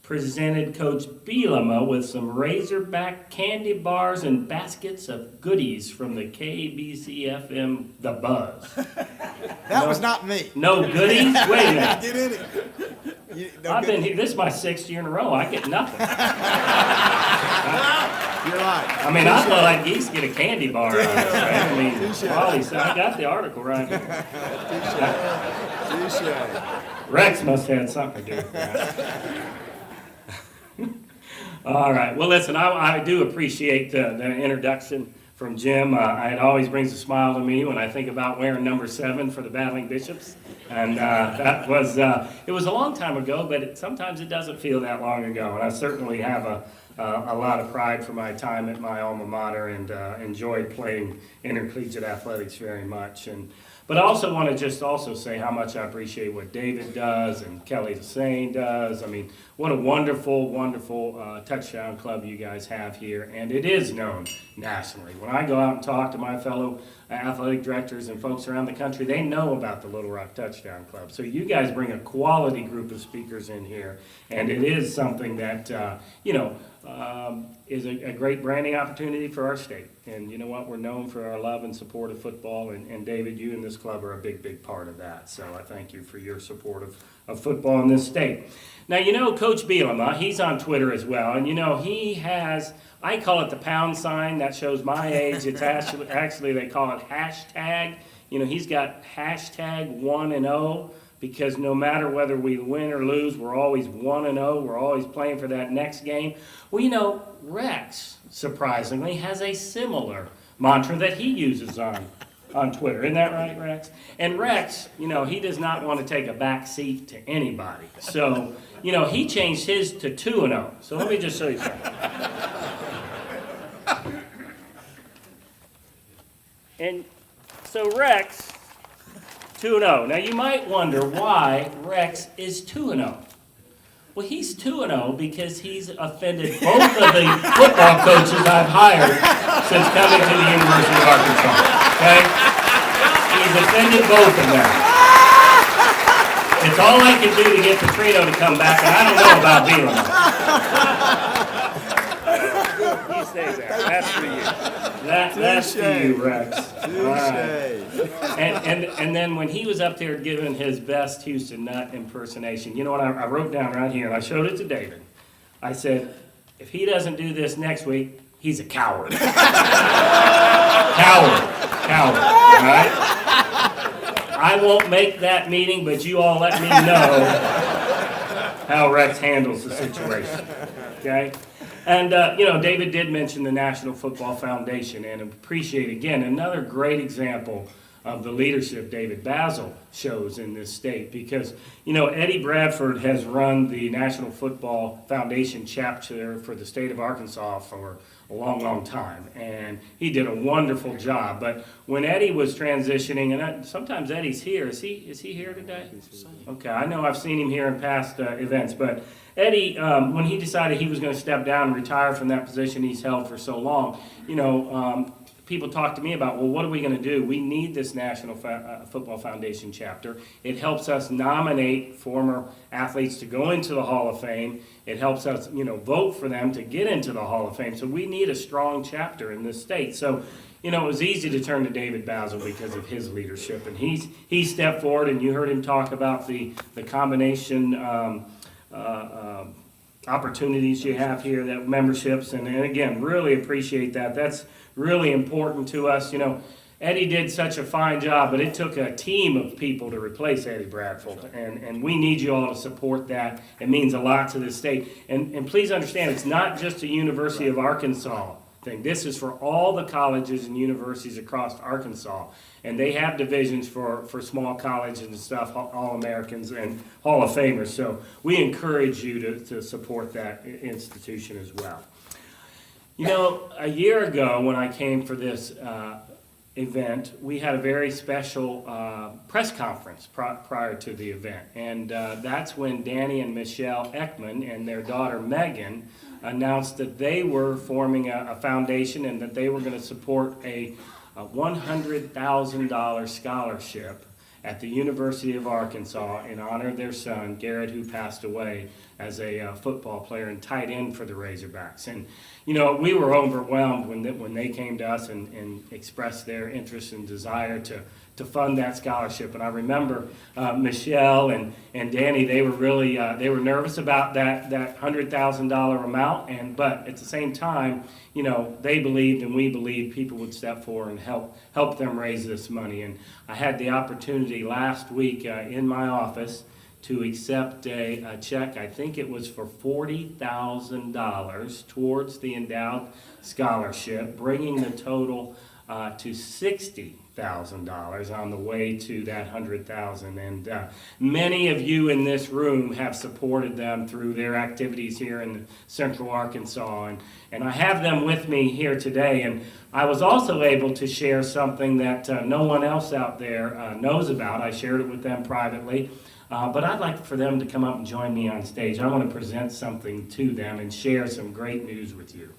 presented Coach Bielema with some Razorback candy bars and baskets of goodies from the KBC-FM The Buzz. That was not me. No goodies? Wait a minute. Get in it. I've been here. This is my 6th year in a row. I get nothing. You're right. I mean, I thought I'd at least get a candy bar out of this, right? I mean, Wally said, I got the article right here. Touche. Rex must have had something to do with that. All right. Well, listen, I do appreciate the introduction from Jim. It always brings a smile to me when I think about wearing number 7 for the Battling Bishops. And that was, it was a long time ago, but sometimes it doesn't feel that long ago. And I certainly have a lot of pride for my time at my alma mater and enjoyed playing intercollegiate athletics very much. But I also want to just also say how much I appreciate what David does and Kelly Desane does. I mean, what a wonderful, wonderful touchdown club you guys have here, and it is known nationally. When I go out and talk to my fellow athletic directors and folks around the country, they know about the Little Rock Touchdown Club. So you guys bring a quality group of speakers in here, and it is something that, is a great branding opportunity for our state. And you know what? We're known for our love and support of football, and David, you and this club are a big, big part of that. So I thank you for your support of football in this state. Now, you know, Coach Bielema, he's on Twitter as well, and you know, he has, I call it the pound sign, that shows my age. It's actually they call it hashtag. You know, he's got hashtag 1-0. Because no matter whether we win or lose, we're always 1-0. We're always playing for that next game. Well, you know, Rex, surprisingly, has a similar mantra that he uses on Twitter. Isn't that right, Rex? And Rex, you know, he does not want to take a back seat to anybody. So, you know, he changed his to 2-0. So let me just show you something. And so Rex, 2-0. Now you might wonder why Rex is 2-0. Well, he's 2-0 because he's offended both of the football coaches I've hired since coming to the University of Arkansas. Okay? He's offended both of them. It's all I can do to get Petrino to come back, and I don't know about Bielema. He stays there. That's for you. That's for you, Rex. All right. And then when he was up there giving his best Houston Nutt impersonation, you know what I wrote down right here, and I showed it to David. I said, if he doesn't do this next week, he's a coward. Coward. All right? I won't make that meeting, but you all let me know how Rex handles the situation. Okay? And, you know, David did mention the National Football Foundation, and appreciate, again, another great example of the leadership David Basil shows in this state. Because, you know, Eddie Bradford has run the National Football Foundation chapter for the state of Arkansas for a long, long time. And he did a wonderful job. But when Eddie was transitioning, and sometimes Eddie's here. Is he here today? Okay, I know I've seen him here in past events. But Eddie, when he decided he was going to step down and retire from that position he's held for so long, you know, people talk to me about, well, what are we going to do? We need this National Football Foundation chapter. It helps us nominate former athletes to go into the Hall of Fame. It helps us, you know, vote for them to get into the Hall of Fame. So we need a strong chapter in this state. So, you know, it was easy to turn to David Basil because of his leadership. And he stepped forward, and you heard him talk about the combination opportunities you have here, that memberships, and again, really appreciate that. That's really important to us. You know, Eddie did such a fine job, but it took a team of people to replace Eddie Bradford, and we need you all to support that. It means a lot to the state. And please understand, it's not just a University of Arkansas thing. This is for all the colleges and universities across Arkansas. And they have divisions for small colleges and stuff, All-Americans and Hall of Famers. So we encourage you to support that institution as well. You know, a year ago when I came for this event, we had a very special press conference prior to the event. And that's when Danny and Michelle Ekman and their daughter Megan announced that they were forming a foundation and that they were going to support a $100,000 scholarship at the University of Arkansas in honor of their son, Garrett, who passed away as a football player and tight end for the Razorbacks. And, you know, we were overwhelmed when they came to us and expressed their interest and desire to fund that scholarship. And I remember Michelle and Danny, they were really they were nervous about that $100,000 amount, but at the same time, you know, they believed and we believed people would step forward and help them raise this money. And I had the opportunity last week in my office to accept a check. I think it was for $40,000 towards the endowed scholarship, bringing the total to $60,000 on the way to that $100,000. And many of you in this room have supported them through their activities here in Central Arkansas. And I have them with me here today. And I was also able to share something that no one else out there knows about. I shared it with them privately. But I'd like for them to come up and join me on stage. I want to present something to them and share some great news with you.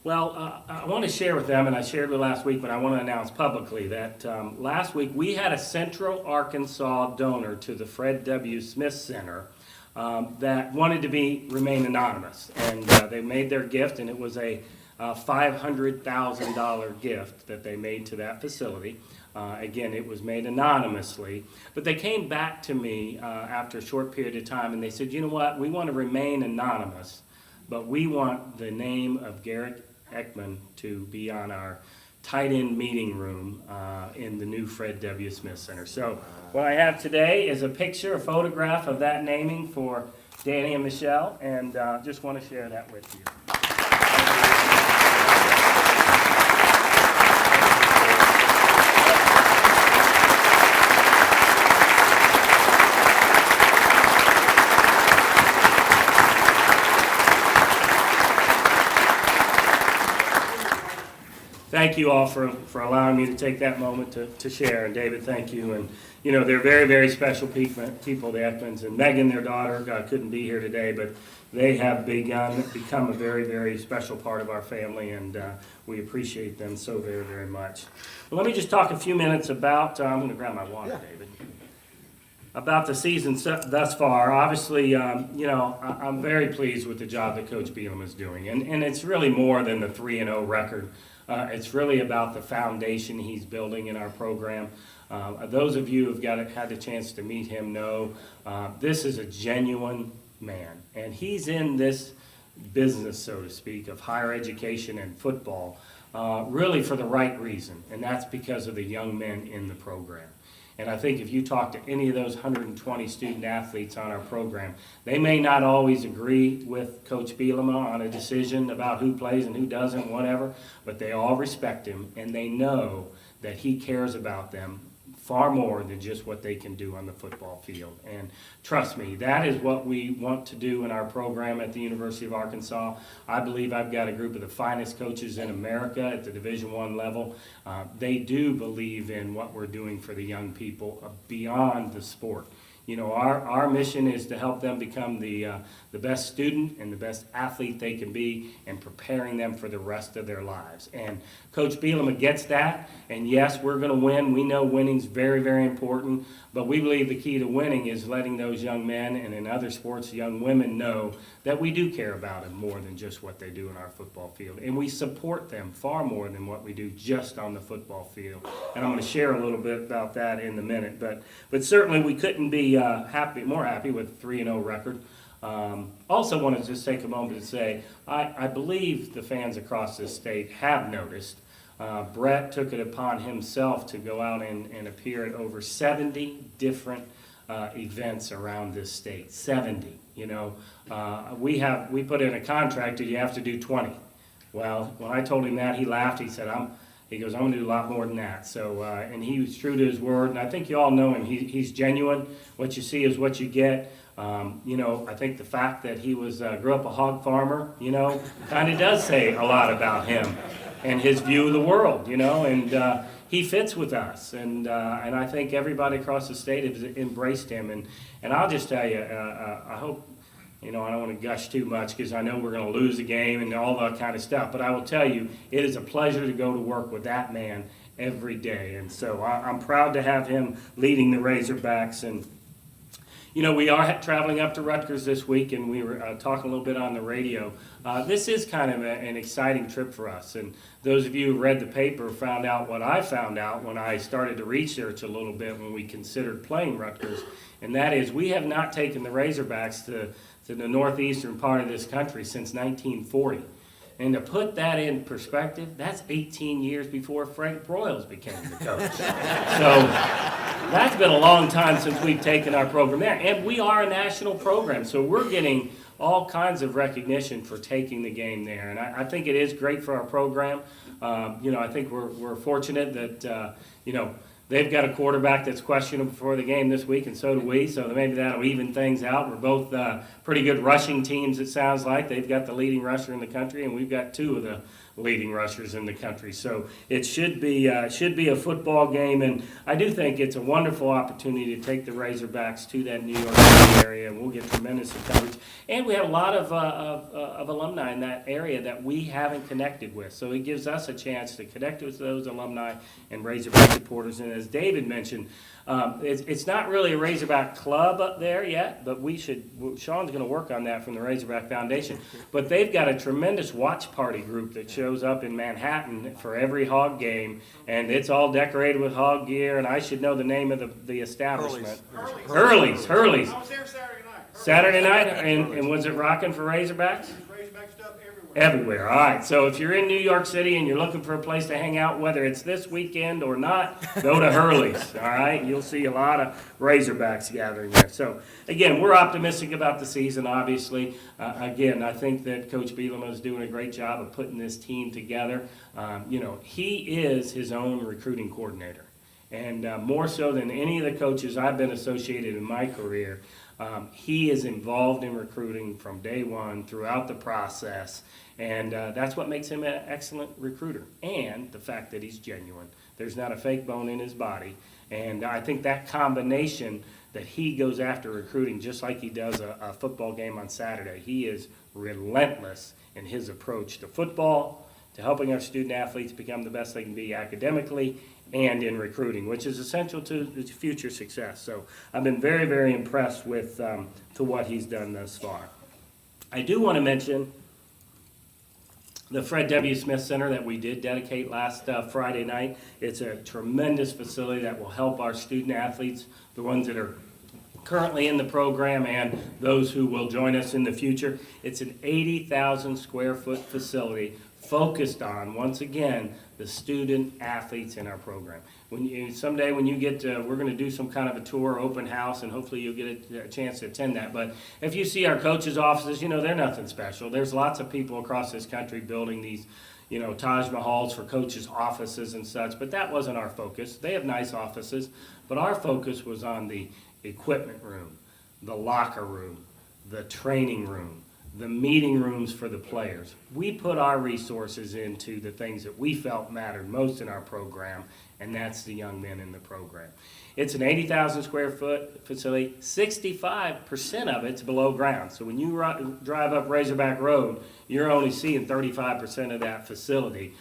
Well, I want to share with them, and I shared it last week, but I want to announce publicly that last week we had a Central Arkansas donor to the Fred W. Smith Center that wanted to remain anonymous. And they made their gift, and it was a $500,000 gift that they made to that facility. Again, it was made anonymously. But they came back to me after a short period of time, and they said, you know what, we want to remain anonymous, but we want the name of Garrett Ekman to be on our tight end meeting room in the new Fred W. Smith Center. So what I have today is a picture, a photograph of that naming for Danny and Michelle, and just want to share that with you. Thank you all for allowing me to take that moment to share. And David, thank you. And, you know, they're very, very special people, the Ekmans. And Megan, their daughter, couldn't be here today, but they have become a very, very special part of our family, and we appreciate them so very, very much. Well, let me just talk a few minutes about, I'm going to grab my water, David, about the season thus far. Obviously, you know, I'm very pleased with the job that Coach Bielema is doing. And it's really more than the 3-0 record. It's really about the foundation he's building in our program. Those of you who've had the chance to meet him know this is a genuine man. And he's in this business, so to speak, of higher education and football really for the right reason. And that's because of the young men in the program. And I think if you talk to any of those 120 student athletes on our program, they may not always agree with Coach Bielema on a decision about who plays and who doesn't, whatever, but they all respect him, and they know that he cares about them far more than just what they can do on the football field. And trust me, that is what we want to do in our program at the University of Arkansas. I believe I've got a group of the finest coaches in America at the Division I level. They do believe in what we're doing for the young people beyond the sport. You know, our mission is to help them become the best student and the best athlete they can be, and preparing them for the rest of their lives. And Coach Bielema gets that, and yes, we're going to win. We know winning's very, very important, but we believe the key to winning is letting those young men, and in other sports, young women, know that we do care about them more than just what they do in our football field. And we support them far more than what we do just on the football field. And I'm going to share a little bit about that in a minute. But certainly we couldn't be more happy with a 3-0 record. Also want to just take a moment to say, I believe the fans across this state have noticed. Brett took it upon himself to go out and appear at over 70 different events around this state. 70, you know. We put in a contract that you have to do 20. Well, when I told him that, he laughed. He said, he goes, I'm going to do a lot more than that. So, and he was true to his word, and I think you all know him. He's genuine. What you see is what you get. You know, I think the fact that he grew up a hog farmer, you know, kind of does say a lot about him and his view of the world, you know, and he fits with us. And I think everybody across the state has embraced him. And I'll just tell you, I hope, you know, I don't want to gush too much because I know we're going to lose the game and all that kind of stuff. But I will tell you, it is a pleasure to go to work with that man every day. And so I'm proud to have him leading the Razorbacks. And, you know, we are traveling up to Rutgers this week, and we were talking a little bit on the radio. This is kind of an exciting trip for us. And those of you who read the paper found out what I found out when I started to research a little bit when we considered playing Rutgers. And that is, we have not taken the Razorbacks to the northeastern part of this country since 1940. And to put that in perspective, that's 18 years before Frank Broyles became the coach. So that's been a long time since we've taken our program there. And we are a national program, so we're getting all kinds of recognition for taking the game there. And I think it is great for our program. You know, I think we're fortunate that, you know, they've got a quarterback that's questionable before the game this week, and so do we, so maybe that'll even things out. We're both pretty good rushing teams, it sounds like. They've got the leading rusher in the country, and we've got two of the leading rushers in the country. So it should be a football game, and I do think it's a wonderful opportunity to take the Razorbacks to that New York City area, and we'll get tremendous coverage. And we have a lot of alumni in that area that we haven't connected with, so it gives us a chance to connect with those alumni and Razorback supporters. And as David mentioned, it's not really a Razorback club up there yet, but Sean's going to work on that from the Razorback Foundation. But they've got a tremendous watch party group that shows up in Manhattan for every Hog game, and it's all decorated with Hog gear, and I should know the name of the establishment. Hurley's. I was there Saturday night. Saturday night, and was it rocking for Razorbacks? Razorback stuff everywhere. Everywhere, all right. So if you're in New York City and you're looking for a place to hang out, whether it's this weekend or not, go to Hurley's, all right? You'll see a lot of Razorbacks gathering there. So, again, we're optimistic about the season, obviously. Again, I think that Coach Bielema is doing a great job of putting this team together. You know, he is his own recruiting coordinator. And more so than any of the coaches I've been associated in my career, he is involved in recruiting from day one throughout the process, and that's what makes him an excellent recruiter, and the fact that he's genuine. There's not a fake bone in his body, and I think that combination that he goes after recruiting just like he does a football game on Saturday. He is relentless in his approach to football, to helping our student athletes become the best they can be academically, and in recruiting, which is essential to future success. So I've been very, very impressed with to what he's done thus far. I do want to mention the Fred W. Smith Center that we did dedicate last Friday night. It's a tremendous facility that will help our student athletes, the ones that are currently in the program and those who will join us in the future. It's an 80,000 square foot facility focused on, once again, the student athletes in our program. Someday when you get to, we're going to do some kind of a tour, open house, and hopefully you'll get a chance to attend that. But if you see our coaches' offices, you know, they're nothing special. There's lots of people across this country building these, you know, Taj Mahals for coaches' offices and such, but that wasn't our focus. They have nice offices, but our focus was on the equipment room, the locker room, the training room, the meeting rooms for the players. We put our resources into the things that we felt mattered most in our program, and that's the young men in the program. It's an 80,000 square foot facility. 65% of it's below ground. So when you drive up Razorback Road, you're only seeing 35% of that facility.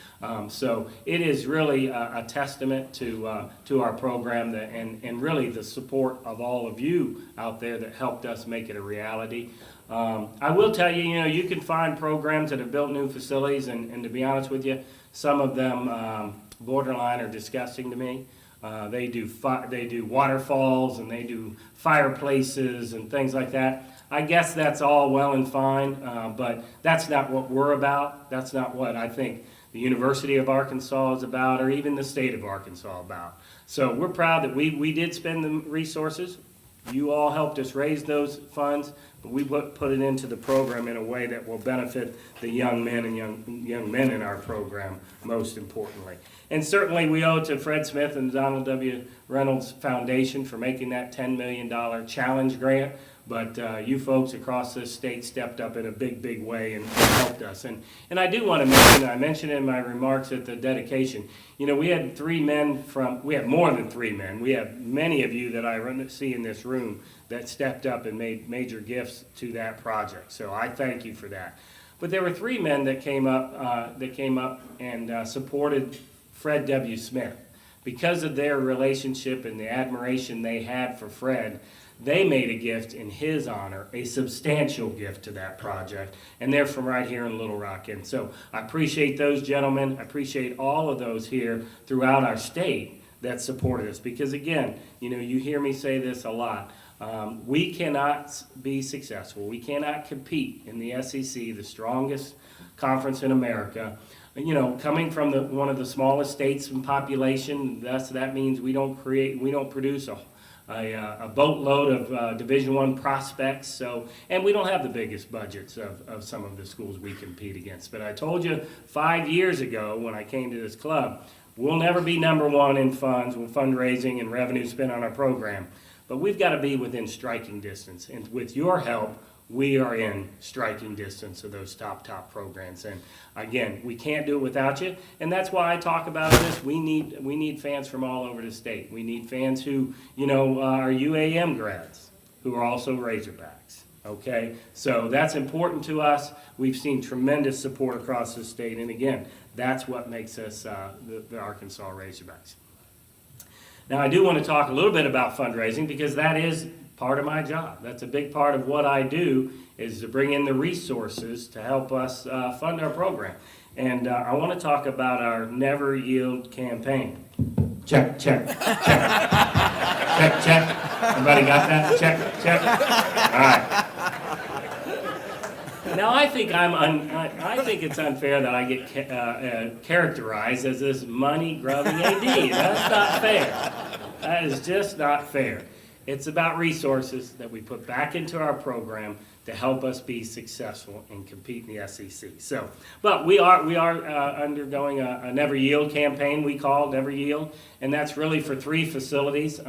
So it is really a testament to our program and really the support of all of you out there that helped us make it a reality. I will tell you, you know, you can find programs that have built new facilities, and to be honest with you, some of them borderline are disgusting to me. They do waterfalls and they do fireplaces and things like that. I guess that's all well and fine, but that's not what we're about. That's not what I think the University of Arkansas is about, or even the state of Arkansas about. So we're proud that we did spend the resources. You all helped us raise those funds, but we put it into the program in a way that will benefit the young men and young men in our program, most importantly. And certainly we owe it to Fred Smith and Donald W. Reynolds Foundation for making that $10 million challenge grant. But you folks across this state stepped up in a big, big way and helped us. And I do want to mention, I mentioned in my remarks at the dedication, you know, we had we have more than 3 men. We have many of you that I see in this room that stepped up and made major gifts to that project. So I thank you for that. But there were 3 men that came up and supported Fred W. Smith. Because of their relationship and the admiration they had for Fred, they made a gift in his honor, a substantial gift to that project, and they're from right here in Little Rock. And so I appreciate those gentlemen. I appreciate all of those here throughout our state that supported us. Because again, you know, you hear me say this a lot. We cannot be successful. We cannot compete in the SEC, the strongest conference in America. You know, coming from one of the smallest states in population, that means we don't produce a boatload of Division I prospects. So, and we don't have the biggest budgets of some of the schools we compete against. But I told you 5 years ago when I came to this club, we'll never be number 1 in funds, with fundraising and revenue spent on our program. But we've got to be within striking distance. And with your help, we are in striking distance of those top programs. And again, we can't do it without you. And that's why I talk about this. We need fans from all over the state. We need fans who, you know, are UAM grads, who are also Razorbacks. Okay? So that's important to us. We've seen tremendous support across the state. And again, that's what makes us the Arkansas Razorbacks. Now, I do want to talk a little bit about fundraising, because that is part of my job. That's a big part of what I do, is to bring in the resources to help us fund our program. And I want to talk about our Never Yield campaign. Check, check, check. Check, check. Everybody got that? Check, check. All right. Now, I think it's unfair that I get characterized as this money-grubbing AD. That's not fair. That is just not fair. It's about resources that we put back into our program to help us be successful and compete in the SEC. So, but we are undergoing a Never Yield campaign we call Never Yield, and that's really for 3 facilities.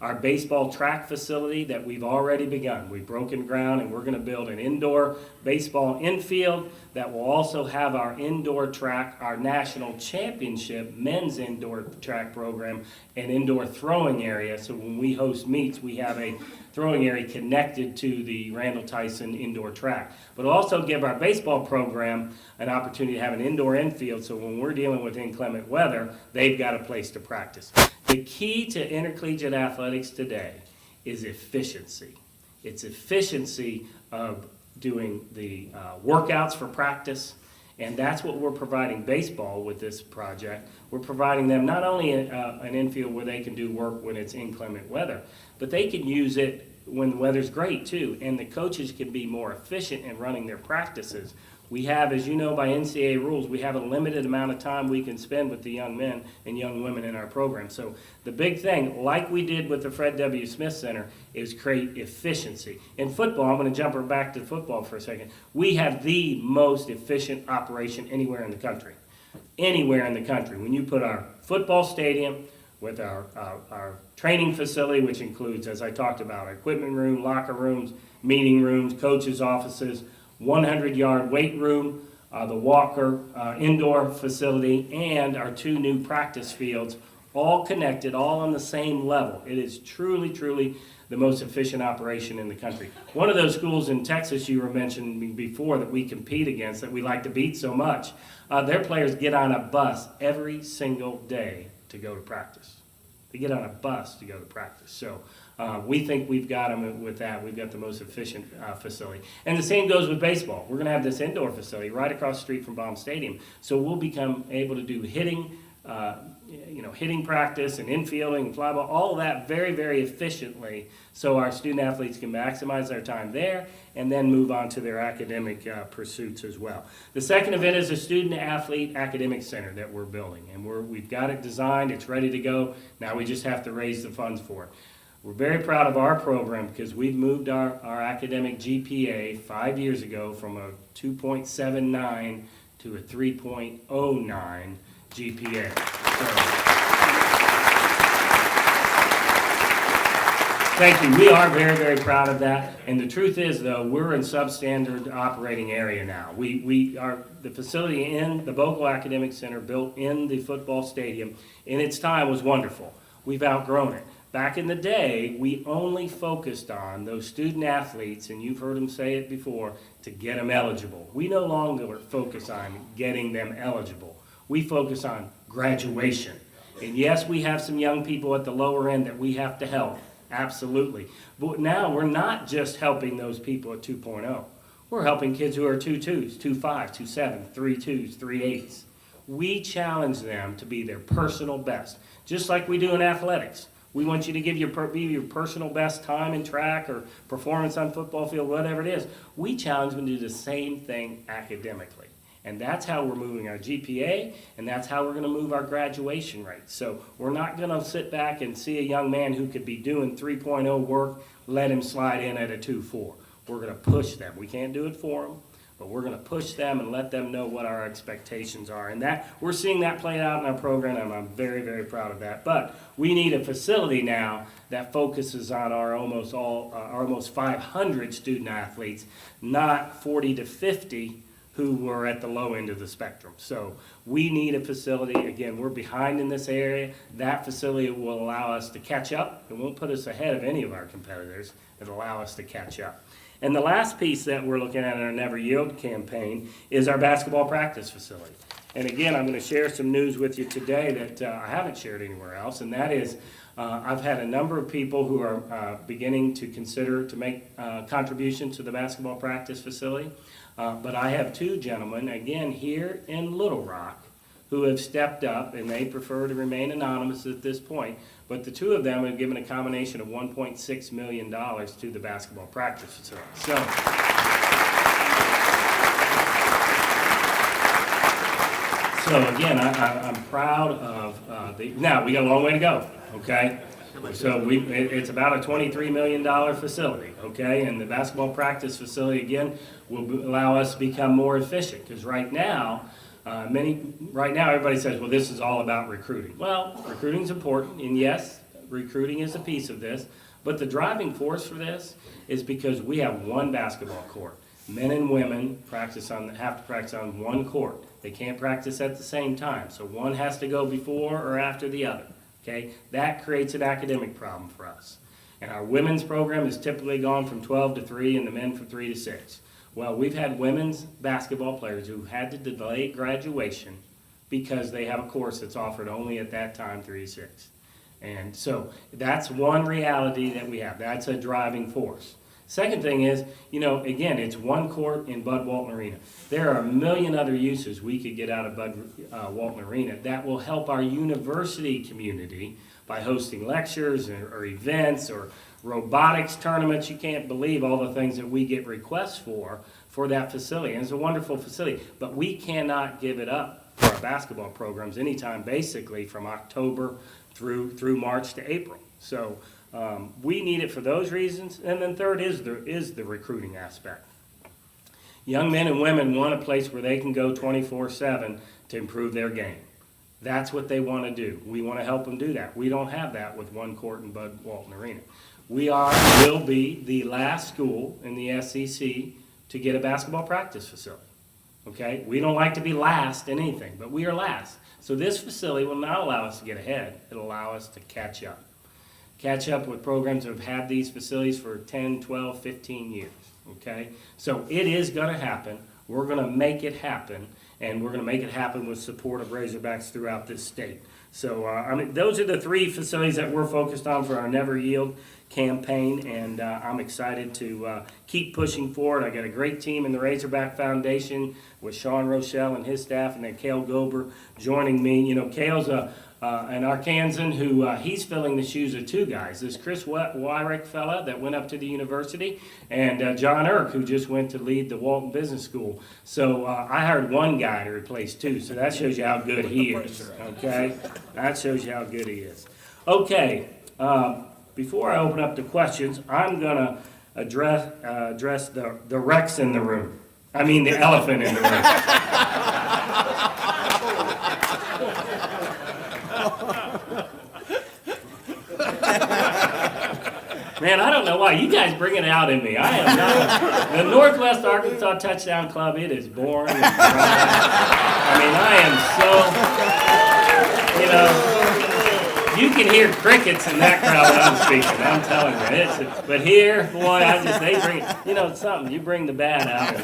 Our baseball track facility that we've already begun. We've broken ground, and we're going to build an indoor baseball infield that will also have our indoor track, our national championship men's indoor track program, and indoor throwing area. So when we host meets, we have a throwing area connected to the Randall Tyson indoor track. But also give our baseball program an opportunity to have an indoor infield, so when we're dealing with inclement weather, they've got a place to practice. The key to intercollegiate athletics today is efficiency. It's efficiency of doing the workouts for practice, and that's what we're providing baseball with this project. We're providing them not only an infield where they can do work when it's inclement weather, but they can use it when the weather's great too, and the coaches can be more efficient in running their practices. We have, as you know by NCAA rules, we have a limited amount of time we can spend with the young men and young women in our program. So the big thing, like we did with the Fred W. Smith Center, is create efficiency. In football, I'm going to jump back to football for a second. We have the most efficient operation anywhere in the country. Anywhere in the country. When you put our football stadium with our training facility, which includes, as I talked about, our equipment room, locker rooms, meeting rooms, coaches' offices, 100-yard weight room, the Walker indoor facility, and our 2 new practice fields, all connected, all on the same level. It is truly, truly the most efficient operation in the country. One of those schools in Texas you were mentioning before that we compete against, that we like to beat so much, their players get on a bus every single day to go to practice. They get on a bus to go to practice. So we think we've got them with that. We've got the most efficient facility. And the same goes with baseball. We're going to have this indoor facility right across the street from Baum Stadium. So we'll become able to do hitting practice and infielding and fly ball, all of that very, very efficiently, so our student athletes can maximize their time there and then move on to their academic pursuits as well. The second event is a student athlete academic center that we're building, and we've got it designed, it's ready to go. Now we just have to raise the funds for it. We're very proud of our program because we've moved our academic GPA 5 years ago from a 2.79 to a 3.09 GPA. Thank you. We are very, very proud of that. And the truth is, though, we're in substandard operating area now. We are, the facility in the Bogle Academic Center built in the football stadium in its time was wonderful. We've outgrown it. Back in the day, we only focused on those student athletes, and you've heard them say it before, to get them eligible. We no longer focus on getting them eligible. We focus on graduation. And yes, we have some young people at the lower end that we have to help. Absolutely. But now we're not just helping those people at 2.0. We're helping kids who are 2.2s, 2.5, 2.7, 3.2s, 3.8s. We challenge them to be their personal best, just like we do in athletics. We want you to give be your personal best time in track or performance on football field, whatever it is. We challenge them to do the same thing academically. And that's how we're moving our GPA, and that's how we're going to move our graduation rate. So we're not going to sit back and see a young man who could be doing 3.0 work, let him slide in at a 2.4. We're going to push them. We can't do it for them, but we're going to push them and let them know what our expectations are. And that we're seeing that play out in our program, and I'm very, very proud of that. But we need a facility now that focuses on our almost 500 student athletes, not 40 to 50 who were at the low end of the spectrum. So we need a facility. Again, we're behind in this area. That facility will allow us to catch up. It won't put us ahead of any of our competitors. It'll allow us to catch up. And the last piece that we're looking at in our Never Yield campaign is our basketball practice facility. And again, I'm going to share some news with you today that I haven't shared anywhere else, and that is I've had a number of people who are beginning to consider to make contributions to the basketball practice facility. But I have two gentlemen, again, here in Little Rock, who have stepped up, and they prefer to remain anonymous at this point. But the two of them have given a combination of $1.6 million to the basketball practice facility. So again, I'm proud of now we got a long way to go, okay? So it's about a $23 million facility, okay? And the basketball practice facility, again, will allow us to become more efficient. Because right now, everybody says, well, this is all about recruiting. Well, recruiting's important, and yes, recruiting is a piece of this. But the driving force for this is because we have one basketball court. Men and women have to practice on one court. They can't practice at the same time. So one has to go before or after the other. Okay, that creates an academic problem for us. And our women's program has typically gone from 12 to 3 and the men from 3 to 6. Well, we've had women's basketball players who had to delay graduation because they have a course that's offered only at that time, 3 to 6. And so that's one reality that we have. That's a driving force. Second thing is, again, it's one court in Bud Walton Arena. There are a million other uses we could get out of Bud Walton Arena that will help our university community by hosting lectures or events or robotics tournaments. You can't believe all the things that we get requests for that facility. And it's a wonderful facility, but we cannot give it up for our basketball programs anytime basically from October through March to April. So we need it for those reasons. And then third is the recruiting aspect. Young men and women want a place where they can go 24/7 to improve their game. That's what they want to do. We want to help them do that. We don't have that with one court in Bud Walton Arena. We will be the last school in the SEC to get a basketball practice facility. Okay? We don't like to be last in anything, but we are last. So this facility will not allow us to get ahead. It'll allow us to catch up. Catch up with programs that have had these facilities for 10, 12, 15 years. Okay? So it is going to happen. We're going to make it happen, and we're going to make it happen with support of Razorbacks throughout this state. So, those are the three facilities that we're focused on for our Never Yield campaign, and I'm excited to keep pushing forward. I got a great team in the Razorback Foundation with Sean Rochelle and his staff, and then Cale Gober joining me. Cale's an Arkansan who he's filling the shoes of two guys. This Chris Wyrick fella that went up to the university, and John Irk, who just went to lead the Walton Business School. So I hired one guy to replace two, so that shows you how good he is. Okay? That shows you how good he is. Okay, before I open up the questions, I'm going to address the Rex in the room. I mean the elephant in the room. Man, I don't know why. You guys bring it out in me. I am not. The Northwest Arkansas Touchdown Club, it is boring. It's dry. I mean, I am so, you know, you can hear crickets in that crowd when I'm speaking. I'm telling you. But here, boy, they bring, you know, it's something. You bring the bad out.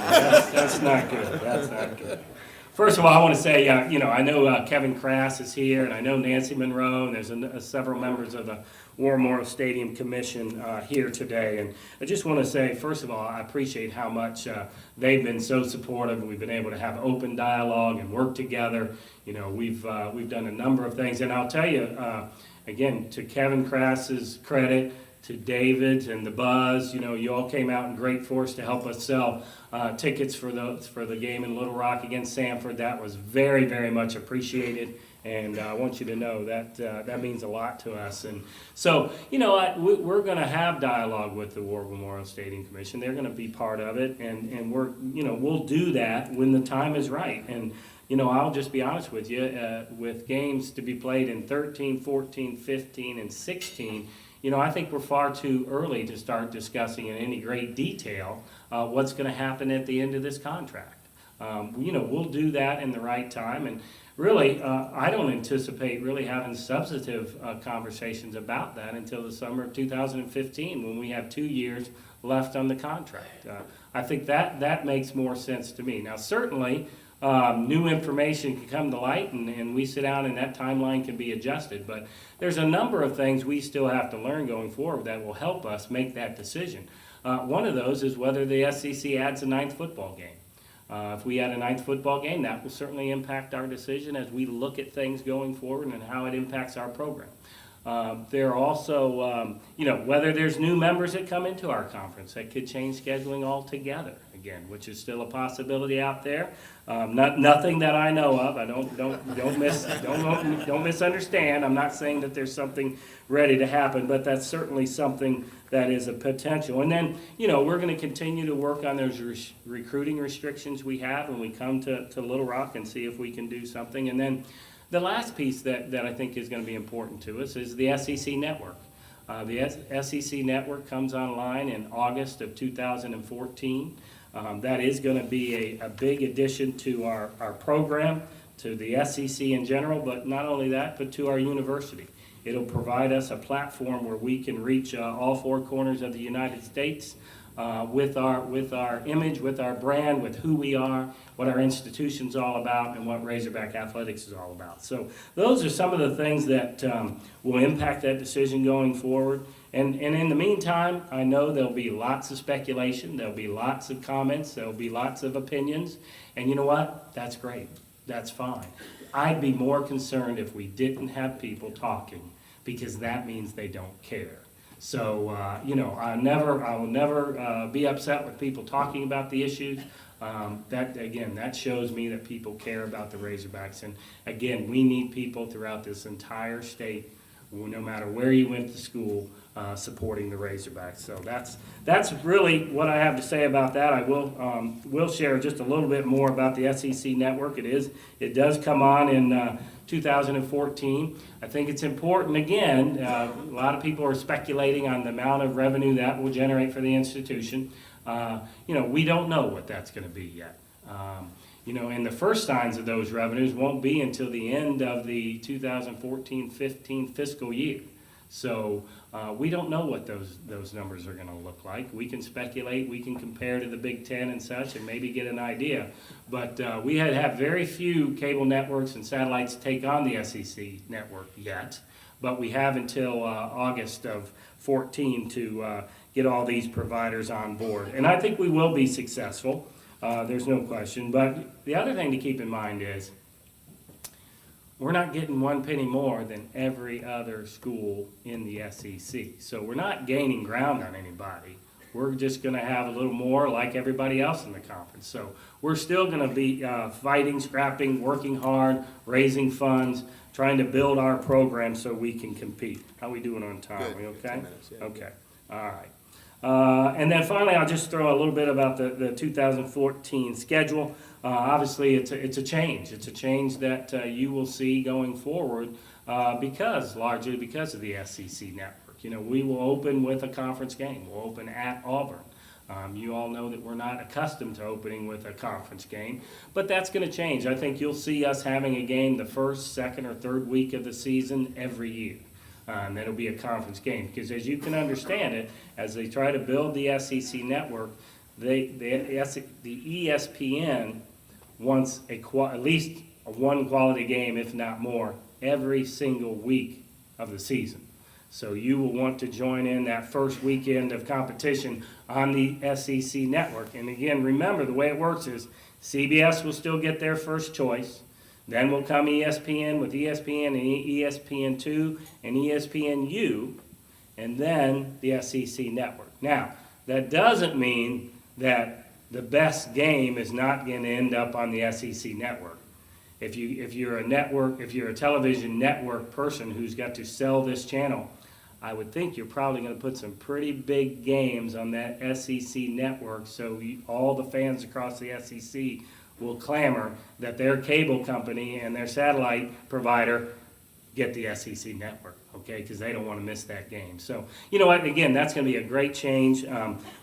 That's not good. That's not good. First of all, I want to say, you know, I know Kevin Crass is here, and I know Nancy Monroe, and there's several members of the War Memorial Stadium Commission here today. And I just want to say, first of all, I appreciate how much they've been so supportive. We've been able to have open dialogue and work together. You know, we've done a number of things, and I'll tell you, again, to Kevin Crass's credit, to David and the Buzz, you know, you all came out in great force to help us sell tickets for the game in Little Rock against Sanford. That was very, very much appreciated, and I want you to know that that means a lot to us. And so, you know, we're going to have dialogue with the War Memorial Stadium Commission. They're going to be part of it, and we're, you know, we'll do that when the time is right. And you know, I'll just be honest with you, with games to be played in 13, 14, 15, and 16. You know, I think we're far too early to start discussing in any great detail what's going to happen at the end of this contract. You know, we'll do that in the right time, and really, I don't anticipate really having substantive conversations about that until the summer of 2015, when we have 2 years left on the contract. I think that makes more sense to me. Now, certainly, new information can come to light, and we sit down and that timeline can be adjusted. But there's a number of things we still have to learn going forward that will help us make that decision. One of those is whether the SEC adds a 9th football game. If we add a 9th football game, that will certainly impact our decision as we look at things going forward and how it impacts our program. There are also, you know, whether there's new members that come into our conference that could change scheduling altogether, again, which is still a possibility out there. Nothing that I know of. I don't misunderstand. I'm not saying that there's something ready to happen, but that's certainly something that is a potential. And then, you know, we're going to continue to work on those recruiting restrictions we have when we come to Little Rock and see if we can do something. And then the last piece that I think is going to be important to us is the SEC network. The SEC network comes online in August of 2014. That is going to be a big addition to our program, to the SEC in general, but not only that, but to our university. It'll provide us a platform where we can reach all 4 corners of the United States with our image, with our brand, with who we are, what our institution's all about, and what Razorback Athletics is all about. So those are some of the things that will impact that decision going forward. And in the meantime, I know there'll be lots of speculation, there'll be lots of comments, there'll be lots of opinions, and you know what? That's great. That's fine. I'd be more concerned if we didn't have people talking, because that means they don't care. So, you know, I will never be upset with people talking about the issues. That shows me that people care about the Razorbacks. And again, we need people throughout this entire state, no matter where you went to school, supporting the Razorbacks. So that's really what I have to say about that. I will share just a little bit more about the SEC network. It does come on in 2014. I think it's important, again, a lot of people are speculating on the amount of revenue that will generate for the institution. You know, we don't know what that's going to be yet. You know, and the first signs of those revenues won't be until the end of the 2014-15 fiscal year. So we don't know what those numbers are going to look like. We can speculate, we can compare to the Big Ten and such, and maybe get an idea. But we have very few cable networks and satellites take on the SEC network yet. But we have until August of 14 to get all these providers on board. And I think we will be successful. There's no question. But the other thing to keep in mind is we're not getting 1 penny more than every other school in the SEC. So we're not gaining ground on anybody. We're just going to have a little more like everybody else in the conference. So we're still going to be fighting, scrapping, working hard, raising funds, trying to build our program so we can compete. How are we doing on time? Good. We okay? 10 minutes, yeah. Okay. All right. And then finally, I'll just throw a little bit about the 2014 schedule. Obviously, it's a change. It's a change that you will see going forward largely because of the SEC network. You know, we will open with a conference game. We'll open at Auburn. You all know that we're not accustomed to opening with a conference game, but that's going to change. I think you'll see us having a game the first, second, or third week of the season every year. And that'll be a conference game, because as you can understand it, as they try to build the SEC network, the ESPN wants at least one quality game, if not more, every single week of the season. So you will want to join in that first weekend of competition on the SEC network. And again, remember, the way it works is CBS will still get their first choice. Then will come ESPN with ESPN and ESPN2 and ESPNU, and then the SEC network. Now, that doesn't mean that the best game is not going to end up on the SEC network. If you're a television network person who's got to sell this channel, I would think you're probably going to put some pretty big games on that SEC network, so all the fans across the SEC will clamor that their cable company and their satellite provider get the SEC network, okay, because they don't want to miss that game. So, you know what, again, that's going to be a great change.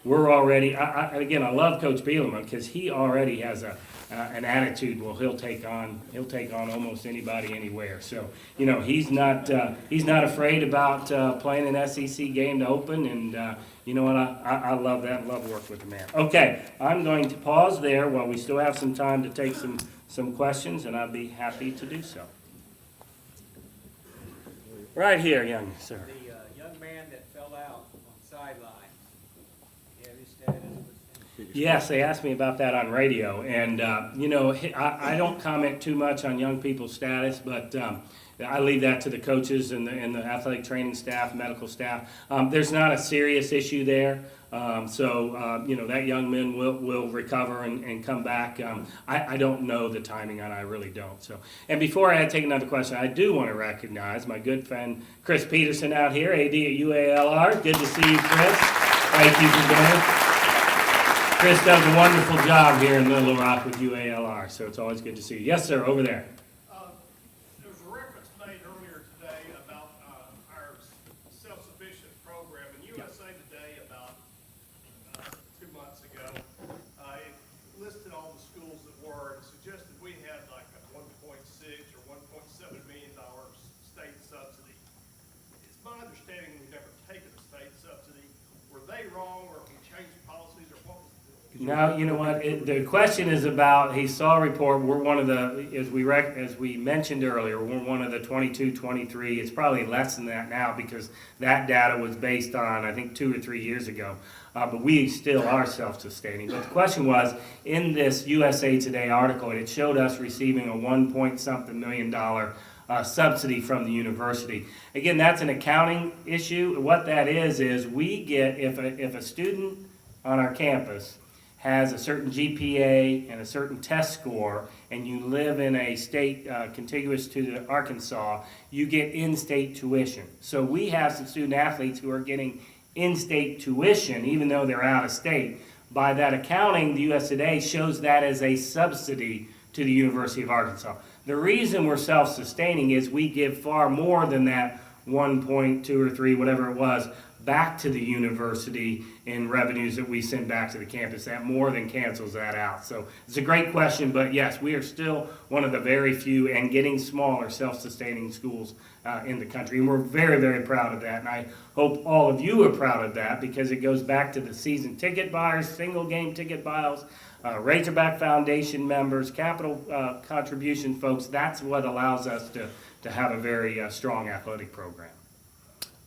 We're already, I love Coach Bielema, because he already has an attitude. Well, he'll take on almost anybody anywhere. So, you know, he's not afraid about playing an SEC game to open, and you know what, I love that. Love working with the man. Okay, I'm going to pause there while we still have some time to take some questions, and I'll be happy to do so. Right here, young sir. The young man that fell out on sideline, you have his status? Yes, they asked me about that on radio, and you know, I don't comment too much on young people's status, but I leave that to the coaches and the athletic training staff, medical staff. There's not a serious issue there, so you know, that young man will recover and come back. I don't know the timing on it, I really don't. So, and before I take another question, I do want to recognize my good friend Chris Peterson out here, AD at UALR. Good to see you, Chris. Thank you for being. Chris does a wonderful job here in Little Rock with UALR, so it's always good to see you. Yes, sir, over there. There was a reference made earlier today about our self-sufficient program, and USA Today about 2 months ago, it listed all the schools that were and suggested we had like a $1.6 or $1.7 million state subsidy. It's my understanding we've never taken a state subsidy. Were they wrong, or have we changed policies, or what was the deal? Now, you know what, the question is about, he saw a report, we're one of the, as we mentioned earlier, we're one of the 22, 23, it's probably less than that now, because that data was based on, I think, 2 or 3 years ago, but we still are self-sustaining. But the question was, in this USA Today article, it showed us receiving a $1-point-something million subsidy from the university. Again, that's an accounting issue. What that is we get, if a student on our campus has a certain GPA and a certain test score, and you live in a state contiguous to Arkansas, you get in-state tuition. So we have some student athletes who are getting in-state tuition, even though they're out of state. By that accounting, the US Today shows that as a subsidy to the University of Arkansas. The reason we're self-sustaining is we give far more than that 1.2 or 3, whatever it was, back to the university in revenues that we send back to the campus. That more than cancels that out. So it's a great question, but yes, we are still one of the very few and getting smaller self-sustaining schools in the country. And we're very, very proud of that. And I hope all of you are proud of that, because it goes back to the season ticket buyers, single game ticket buyers, Razorback Foundation members, capital contribution folks. That's what allows us to have a very strong athletic program.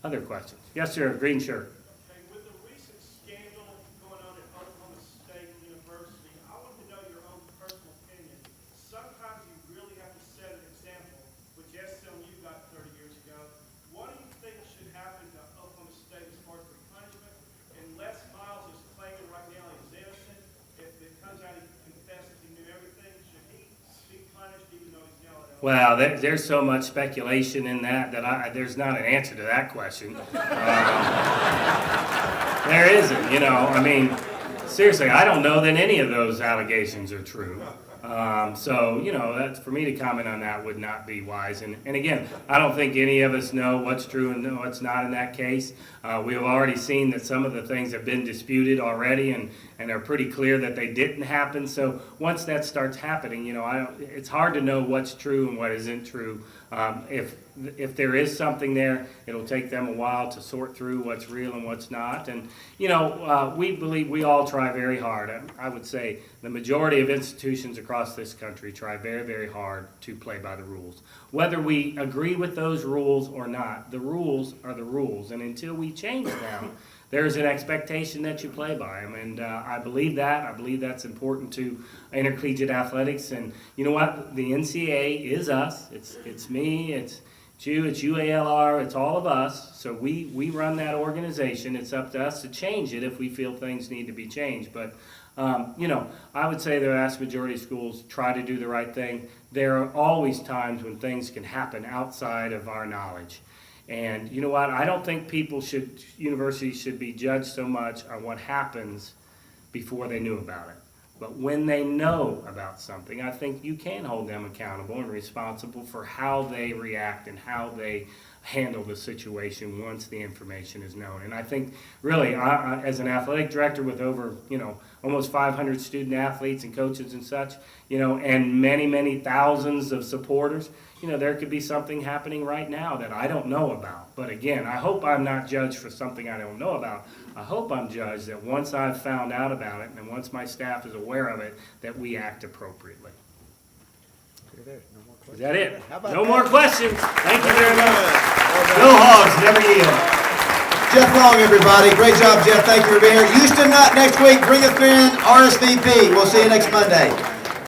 Other questions? Yes, sir, green shirt. Okay, with the recent scandal going on at Oklahoma State University, I want to know your own personal opinion. Sometimes you really have to set an example, which SMU got 30 years ago. What do you think should happen to Oklahoma State as far as the punishment? And Les Miles is claiming right now he's innocent. If it comes out he confesses he knew everything, should he be punished even though he's now at Well, there's so much speculation in that there's not an answer to that question. There isn't, you know. I mean, seriously, I don't know that any of those allegations are true. So, that's, for me to comment on that would not be wise. And again, I don't think any of us know what's true and what's not in that case. We have already seen that some of the things have been disputed already and are pretty clear that they didn't happen. So once that starts happening, it's hard to know what's true and what isn't true. If there is something there, it'll take them a while to sort through what's real and what's not. And, we believe we all try very hard. I would say the majority of institutions across this country try very, very hard to play by the rules. Whether we agree with those rules or not, the rules are the rules. And until we change them, there's an expectation that you play by them. And I believe that. I believe that's important to intercollegiate athletics. And you know what? The NCAA is us. It's me. It's you, it's UALR, it's all of us. So we run that organization. It's up to us to change it if we feel things need to be changed. But, I would say the vast majority of schools try to do the right thing. There are always times when things can happen outside of our knowledge. And you know what? I don't think universities should be judged so much on what happens before they knew about it. But when they know about something, I think you can hold them accountable and responsible for how they react and how they handle the situation once the information is known. And I think really, as an athletic director with over, almost 500 student athletes and coaches and such, and many, many thousands of supporters, there could be something happening right now that I don't know about. But again, I hope I'm not judged for something I don't know about. I hope I'm judged that once I've found out about it and once my staff is aware of it, that we act appropriately. Is that it? No more questions. Thank you very much. Go Hogs, never yield. Jeff Long, everybody. Great job, Jeff. Thank you for being here. Houston Nut next week. Bring a friend. RSVP. We'll see you next Monday.